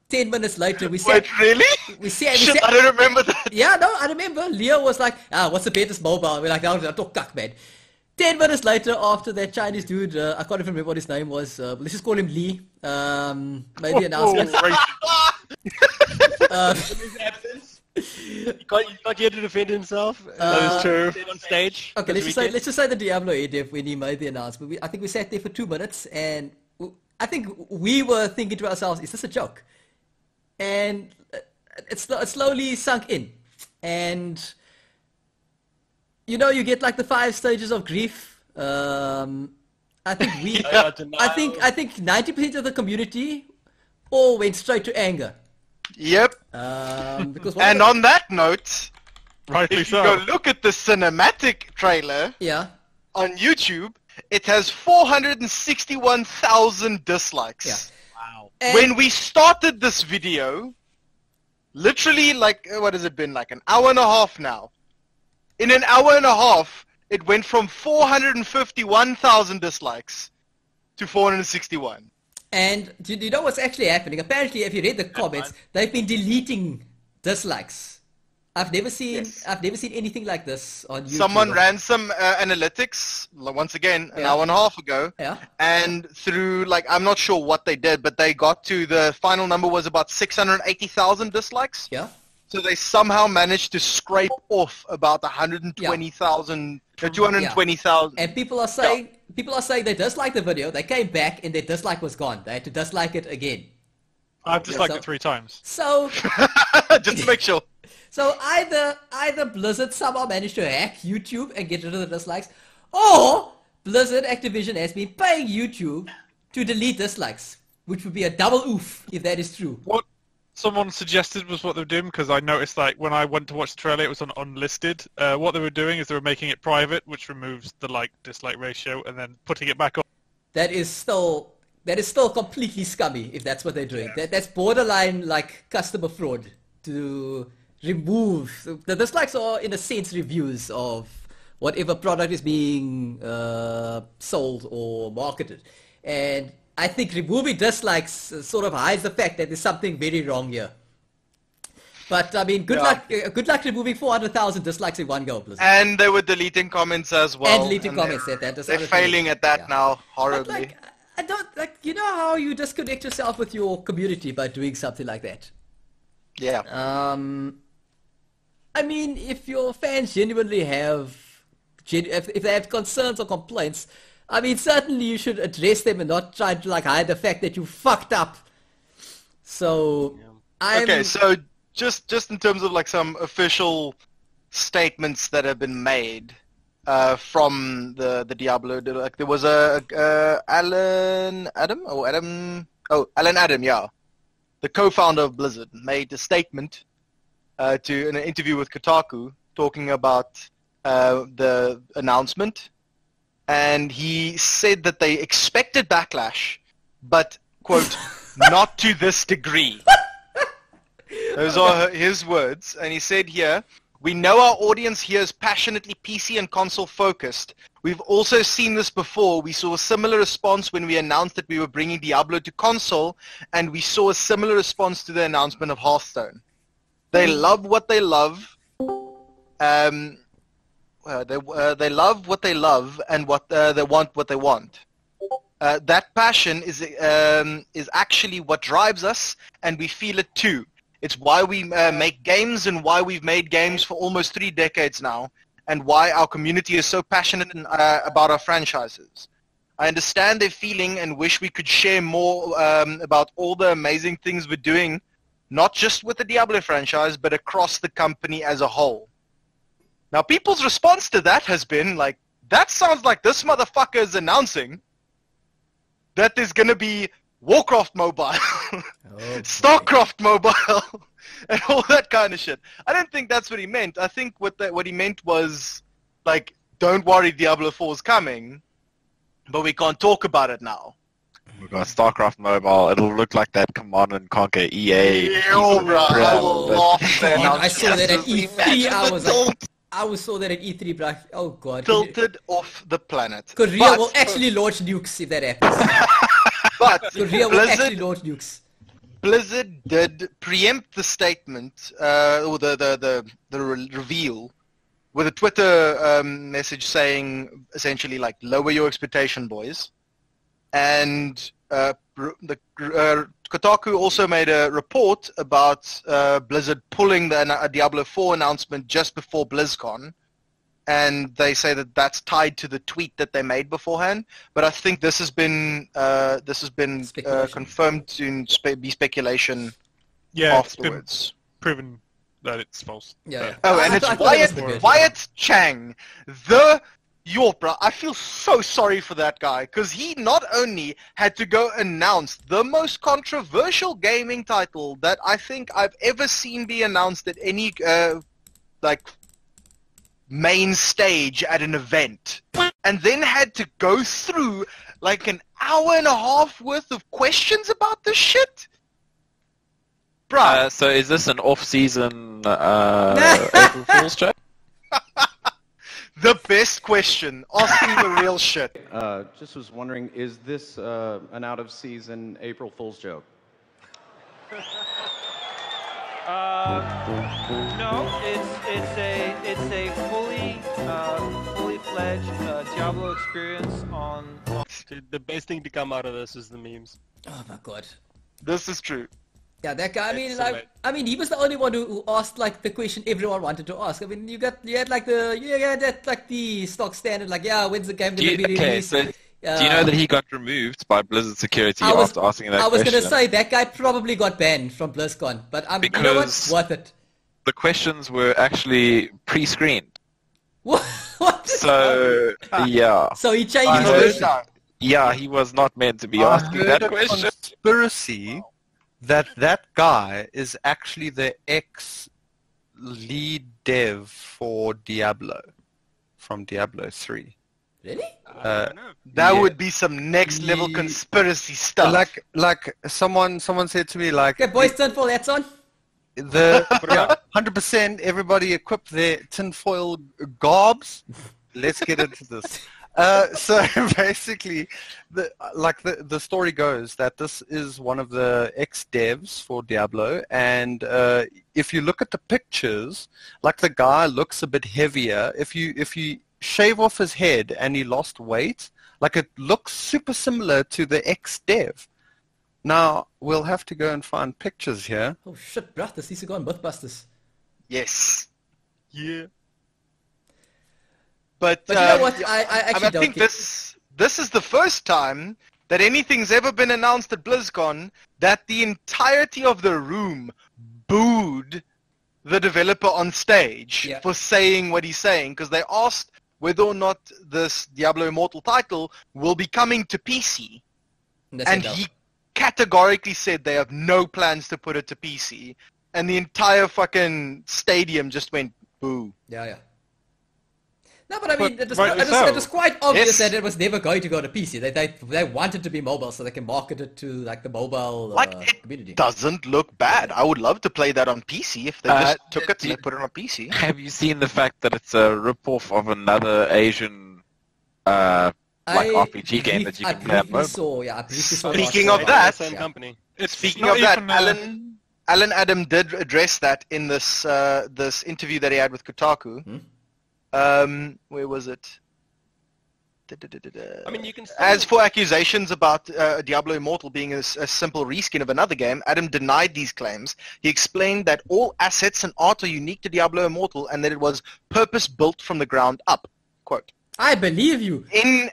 10 minutes later, we said, Wait, really? Shit, I don't remember that. Yeah, no, I remember. Leo was like, what's the latest mobile? We're like, no, talk cuck, man. 10 minutes later, after that Chinese dude, I can't even remember what his name was. Let's just call him Lee. Made the announcement. He got here to defend himself. That is true. On stage. Okay, let's just say the Diablo ADF when he made the announcement. I think we sat there for 2 minutes, and I think we were thinking to ourselves, "Is this a joke?" And it slowly sunk in, and you get like the 5 stages of grief. I think I think 90% of the community all went straight to anger. Yep. Because and on that note, Rightly if you so. go look at the cinematic trailer on YouTube, it has 461,000 dislikes. Yeah. Wow. And When we started this video, literally like, what has it been, like an hour and a half now? In an hour and a half, it went from 451,000 dislikes to 461. And do you know what's actually happening? Apparently, if you read the comments, they've been deleting dislikes. I've never seen anything like this on YouTube. Someone ran some analytics, once again, an hour and a half ago. Yeah. And through, like, I'm not sure what they did, but they got to the final number was about 680,000 dislikes. Yeah. So they somehow managed to scrape off about 120,000, 220,000. And people are saying they disliked the video. They came back and their dislike was gone. They had to dislike it again. I've disliked it 3 times. So Just to make sure. So either Blizzard somehow managed to hack YouTube and get rid of the dislikes, or Blizzard Activision has been paying YouTube to delete dislikes, which would be a double oof if that is true. What someone suggested was what they were doing, because I noticed like when I went to watch the trailer, it was on unlisted. What they were doing is they were making it private, which removes the like-dislike ratio, and then putting it back on. That is still completely scummy if that's what they're doing. That's borderline like customer fraud to remove the dislikes are in a sense reviews of whatever product is being sold or marketed, and I think removing dislikes sort of hides the fact that there's something very wrong here. But I mean, good luck removing 400,000 dislikes in one go, Blizzard. And they were deleting comments as well. And deleting comments at that. They're failing at that now horribly. But I don't how you disconnect yourself with your community by doing something like that. Yeah. I mean, if your fans genuinely have, if they have concerns or complaints, I mean, certainly you should address them and not try to like hide the fact that you fucked up. So, Okay, so just in terms of like some official statements that have been made from the Diablo, like there was Alan Adam, yeah, the co-founder of Blizzard, made a statement to in an interview with Kotaku talking about the announcement, and he said that they expected backlash, but quote, not to this degree. Those are his words. And he said here, we know our audience here is passionately PC and console focused. We've also seen this before. We saw a similar response when we announced that we were bringing Diablo to console, and we saw a similar response to the announcement of Hearthstone. They love what they love. They love what they love, and they want what they want. That passion is actually what drives us, and we feel it too. It's why we make games and why we've made games for almost 3 decades now, and why our community is so passionate about our franchises. I understand their feeling and wish we could share more about all the amazing things we're doing, not just with the Diablo franchise, but across the company as a whole. Now, people's response to that has been like, that sounds like this motherfucker is announcing that there's going to be Warcraft Mobile, Starcraft Mobile, and all that kind of shit. I don't think that's what he meant. I think what he meant was, like, don't worry, Diablo 4 is coming, but we can't talk about it now. We've got Starcraft Mobile. It'll look like that Command and Conquer EA. Bro, I love that. I saw that at E3. I saw that at E3, bro. Oh god. Tilted off the planet. Korea will actually launch nukes if that happens. But Korea will actually launch nukes. Blizzard did preempt the statement, or the reveal, with a Twitter message saying, essentially, like, lower your expectation, boys. And Kotaku also made a report about Blizzard pulling the Diablo 4 announcement just before BlizzCon. And they say that that's tied to the tweet that they made beforehand. But I think this has been confirmed to be speculation afterwards. It's been proven that it's false. Yeah. Oh, and it's Wyatt Chang, the Yorpra. I feel so sorry for that guy, because he not only had to go announce the most controversial gaming title that I think I've ever seen be announced at any main stage at an event, and then had to go through like an hour and a half worth of questions about this shit. Bruh. So is this an off-season April Fool's joke? The best question, asking the real shit. Just was wondering, is this an out-of-season April Fool's joke? No, it's a fully fledged Diablo experience on. Dude, the best thing to come out of this is the memes. Oh my god. This is true. Yeah, that guy. I mean, he was the only one who asked like the question everyone wanted to ask. I mean, you had the stock standard, like, yeah, when's the game gonna be released? So do you know that he got removed by Blizzard security after asking that question? I was gonna say that guy probably got banned from BlizzCon, but you know what? Worth it. The questions were actually pre-screened. What? So yeah. So he changed his question. Yeah, he was not meant to be asking that question. Conspiracy that guy is actually the ex-lead dev for Diablo, from Diablo 3. Really? That would be some next level conspiracy stuff. Like someone said to me, like, okay, boys, tinfoil hats on. 100%. Everybody equip their tinfoil garbs. Let's get into this. So basically, the story goes that this is one of the ex-devs for Diablo, and if you look at the pictures, like, the guy looks a bit heavier. If you shave off his head and he lost weight, like, it looks super similar to the ex-dev. Now we'll have to go and find pictures here. Oh shit, bruh, this needs to go on Mythbusters. Yes. Yeah. But you know what? I think this is the first time that anything's ever been announced at BlizzCon that the entirety of the room booed the developer on stage for saying what he's saying, because they asked whether or not this Diablo Immortal title will be coming to PC. And he categorically said they have no plans to put it to PC. And the entire fucking stadium just went boo. Yeah. No, but I mean, it rightly so. was quite obvious Yes. that it was never going to go to PC. They wanted to be mobile so they can market it to like the mobile Like, community. it doesn't look bad. I would love to play that on PC if they just took it and they put it on PC. Have you seen the fact that it's a rip-off of another Asian RPG game that you can play on mobile? I briefly saw Speaking last of night. that, Same company. It's Speaking not of that, even, Alan Adam did address that in this this interview that he had with Kotaku. Where was it? I mean, you can still... As for accusations about Diablo Immortal being a simple reskin of another game, Adam denied these claims. He explained that all assets and art are unique to Diablo Immortal and that it was purpose-built from the ground up. Quote. I believe you. In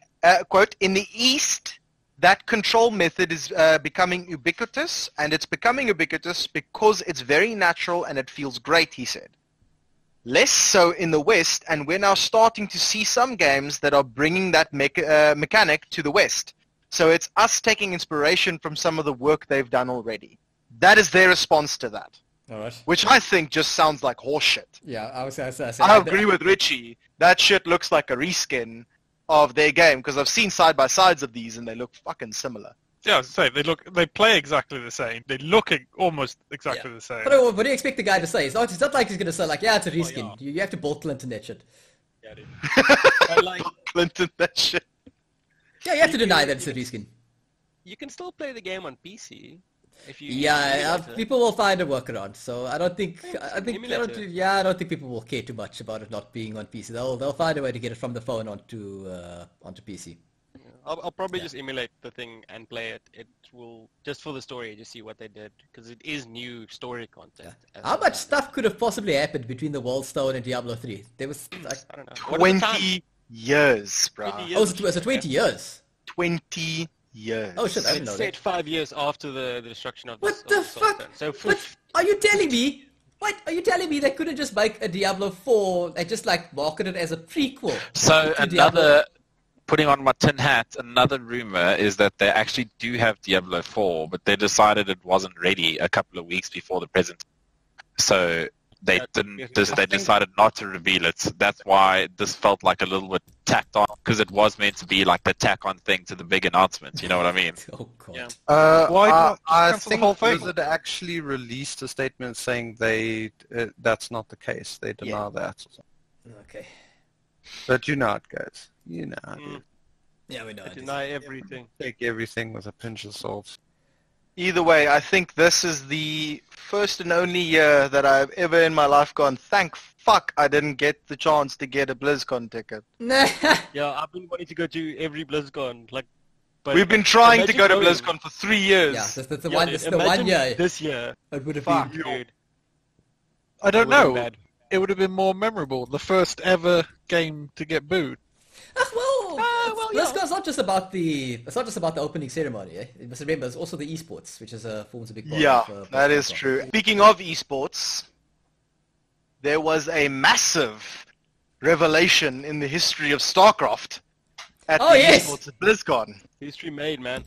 quote, in the East, that control method is becoming ubiquitous, and it's becoming ubiquitous because it's very natural and it feels great, he said. Less so in the West, and we're now starting to see some games that are bringing that mechanic to the West. So it's us taking inspiration from some of the work they've done already. That is their response to that. All right. Which I think just sounds like horseshit. Yeah, I agree with Richie. That shit looks like a reskin of their game, because I've seen side-by-sides of these and they look fucking similar. yeah, I was saying, they play exactly the same. They look almost exactly the same. But what do you expect the guy to say? It's not like he's going to say like, yeah, it's a reskin. You have to Bill Clinton that shit. Yeah, dude. But, like, Clinton, that shit. Yeah, you have to deny that it's a reskin. you can still play the game on PC. If you People will find a workaround. So I don't think I don't think people will care too much about it not being on PC. They'll find a way to get it from the phone onto PC. I'll probably just emulate the thing and play it. It will, just for the story, just see what they did, because it is new story content. How much stuff could have possibly happened between the Wildstone and Diablo 3? There was like I don't know. What is the time? 20 years, bro. 20 oh, was it 20 years? 20 years. Oh shit, I didn't know It that. said 5 years after the destruction of What the fuck? So What? Are you telling me? What? Are you telling me they couldn't just make a Diablo 4 and just like market it as a prequel? So to Diablo? another, putting on my tin hat, another rumor is that they actually do have Diablo 4, but they decided it wasn't ready a couple of weeks before the present. So they they decided not to reveal it. That's why this felt like a little bit tacked on, because it was meant to be like the tack-on thing to the big announcement. You know what I mean? Oh god. Yeah. Why not I cancel the think whole thing? Blizzard actually released a statement saying that's not the case. They deny that. Okay. But you know it, guys. You know it. Yeah, we know. I it. deny everything. Take everything with a pinch of salt. Either way, I think this is the first and only year that I've ever in my life gone, thank fuck I didn't get the chance to get a BlizzCon ticket. Nah. Yeah, I've been wanting to go to every BlizzCon. Like, but We've been trying to imagine go to going. BlizzCon for 3 years. Yeah, that's the Yeah, one. dude, This is the one imagine year. This year. It would have Fuck, been. dude. I don't Would've know. been bad. It would have been more memorable. The first ever game to get booed. BlizzCon's not just about the opening ceremony. Eh? You must remember, it's also the esports, which forms a big part. Yeah, of, that is BlizzCon. true. Speaking of esports, there was a massive revelation in the history of StarCraft at Oh, the yes. esports at BlizzCon. History made, man.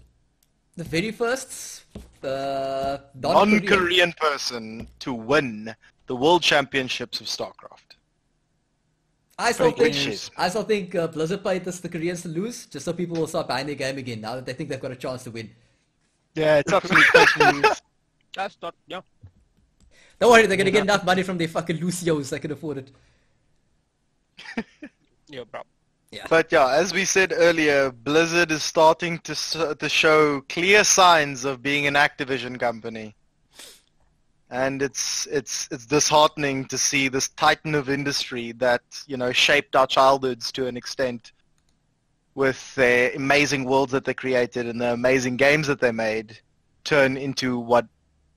The very first Non-Korean person to win the World Championships of StarCraft. I still Pretty think good shit. Blizzard paid the Koreans to lose, just so people will start buying their game again now that they think they've got a chance to win. Yeah, it's absolutely fake news. That's not, yeah. Don't worry, they're gonna get enough money from their fucking Lucios, they can afford it. Yeah, bro. But yeah, as we said earlier, Blizzard is starting to show clear signs of being an Activision company. And it's disheartening to see this titan of industry that, you know, shaped our childhoods to an extent with their amazing worlds that they created and the amazing games that they made turn into what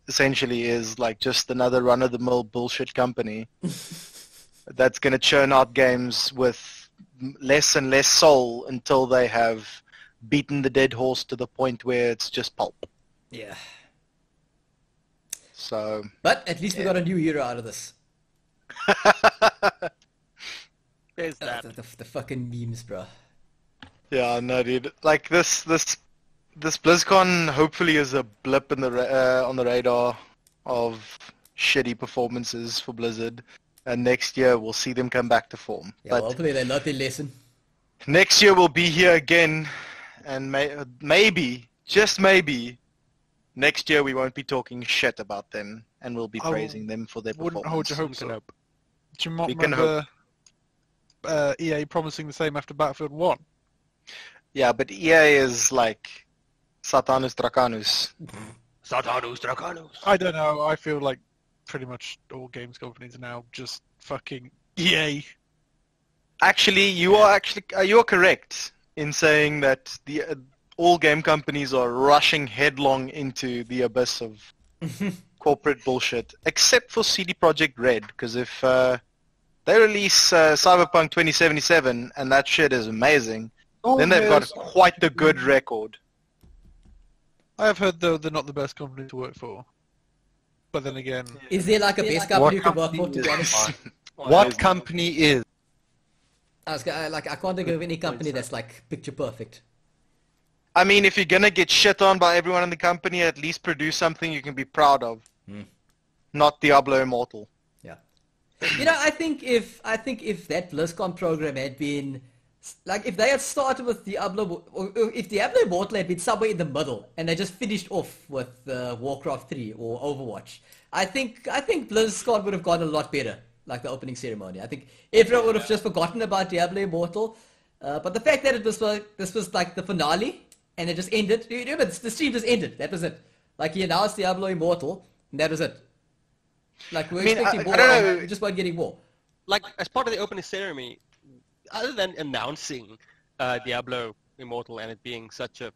essentially is like just another run-of-the-mill bullshit company that's going to churn out games with less and less soul until they have beaten the dead horse to the point where it's just pulp. Yeah. So, but at least we got a new era out of this. There's that. The fucking memes, bro. Yeah, no, dude. Like this BlizzCon hopefully is a blip in the on the radar of shitty performances for Blizzard. and next year we'll see them come back to form. Yeah, But hopefully they learned their lesson. next year we'll be here again, and maybe, just maybe, next year we won't be talking shit about them, and we'll be praising them for their performance. Wouldn't hold your hopes up. Do you not We can remember EA promising the same after Battlefield 1? Yeah, but EA is like Satanus Dracanus. Satanus Dracanus. I don't know. I feel like pretty much all games companies are now just fucking EA. Actually, you are correct in saying that all game companies are rushing headlong into the abyss of corporate bullshit, except for CD Projekt Red, because if they release Cyberpunk 2077 and that shit is amazing, then they've got quite the good record. I have heard, though, they're not the best company to work for. But then again... Is there like a best company you can work for, to be honest? What company is? I can't think of any company that's like picture perfect. I mean, if you're gonna get shit on by everyone in the company, at least produce something you can be proud of. Not Diablo Immortal. Yeah. You know, I think if that BlizzCon program had been, like, if they had started with Diablo, or if Diablo Immortal had been somewhere in the middle, and they just finished off with Warcraft 3 or Overwatch, I think BlizzCon would have gone a lot better, like the opening ceremony. I think everyone would have just forgotten about Diablo Immortal, but the fact that this was like the finale, and it just ended, you remember, the stream just ended, that was it. Like, he announced Diablo Immortal, and that was it. Like, we're expecting more, we just weren't getting more. Like, as part of the opening ceremony, other than announcing Diablo Immortal and it being such a,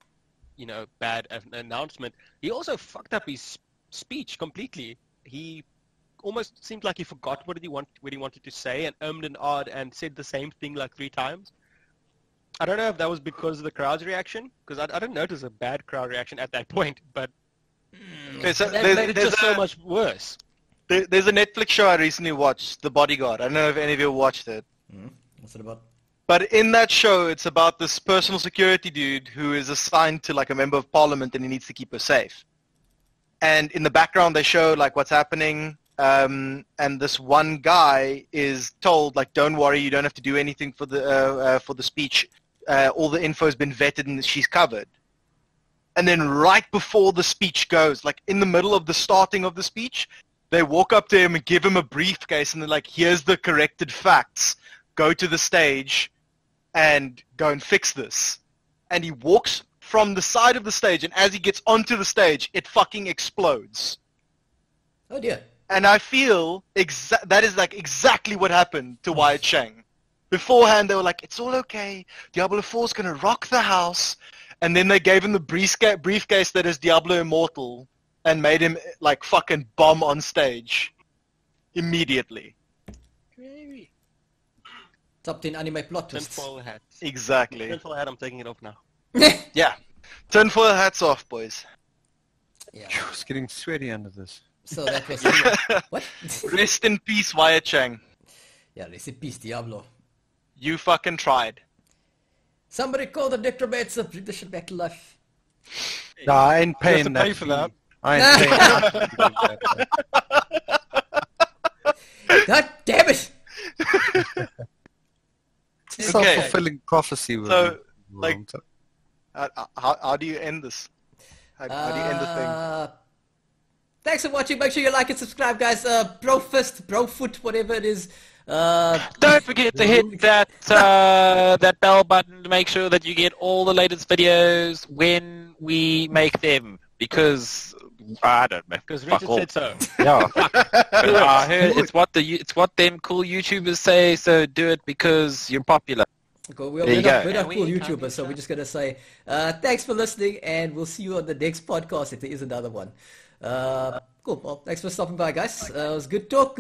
bad announcement, he also fucked up his speech completely. He almost seemed like he forgot what he wanted to say and ummed and ahed and said the same thing like 3 times. I don't know if that was because of the crowd's reaction, because I didn't notice a bad crowd reaction at that point, but Okay, so that made it just so much worse. There's a Netflix show I recently watched, The Bodyguard. I don't know if any of you watched it. What's it about? But in that show, it's about this personal security dude who is assigned to like a member of parliament and he needs to keep her safe. And in the background, they show like what's happening. And this one guy is told, like, don't worry, you don't have to do anything for the speech. All the info's been vetted and she's covered. And then right before the speech goes, like in the middle of the starting of the speech, they walk up to him and give him a briefcase and they're like, here's the corrected facts. Go to the stage and go and fix this. And he walks from the side of the stage, and as he gets onto the stage, it fucking explodes. Oh dear. And I feel that is like exactly what happened to Wyatt Chang. Beforehand, they were like, it's all okay. Diablo 4 is going to rock the house. And then they gave him the briefcase that is Diablo Immortal and made him like fucking bomb on stage immediately. Top 10 anime plot twists. Tinfoil hat. Exactly. Tinfoil hat, I'm taking it off now. Yeah. Tinfoil hats off, boys. Yeah. It's getting sweaty under this. So that was what? Rest in peace, Wyatt Chang. Yeah, rest in peace, Diablo. You fucking tried. Somebody call the necromancer, bring the shit back to life. No, I ain't paying You have to pay for that. I ain't paying that. God damn it! It's a self-fulfilling prophecy. So, like, how do you end this? How do you end the thing? Thanks for watching. Make sure you like and subscribe, guys. Bro fist, bro foot, whatever it is. Don't forget to hit that that bell button to make sure that you get all the latest videos when we make them. Because I don't know. Because Richard said so. Yeah. I heard it's what them cool YouTubers say. So do it because you're popular. Cool. We're not cool YouTubers, so we're just gonna say thanks for listening, and we'll see you on the next podcast if there is another one. Cool. Well, thanks for stopping by, guys. It was good talk.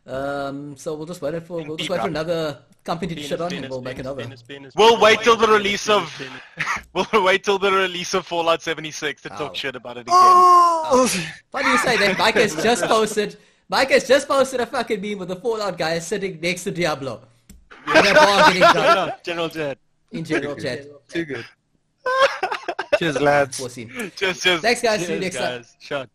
So we'll just wait for another company to shut on, and we'll make another. We'll wait till the release of Fallout 76 to talk shit about it again. Funny you say that. Mike has just posted a fucking meme with the Fallout guy sitting next to Diablo. General chat. In general chat. Too good. Cheers, lads. Cheers. Thanks, guys. See you next time. Shut.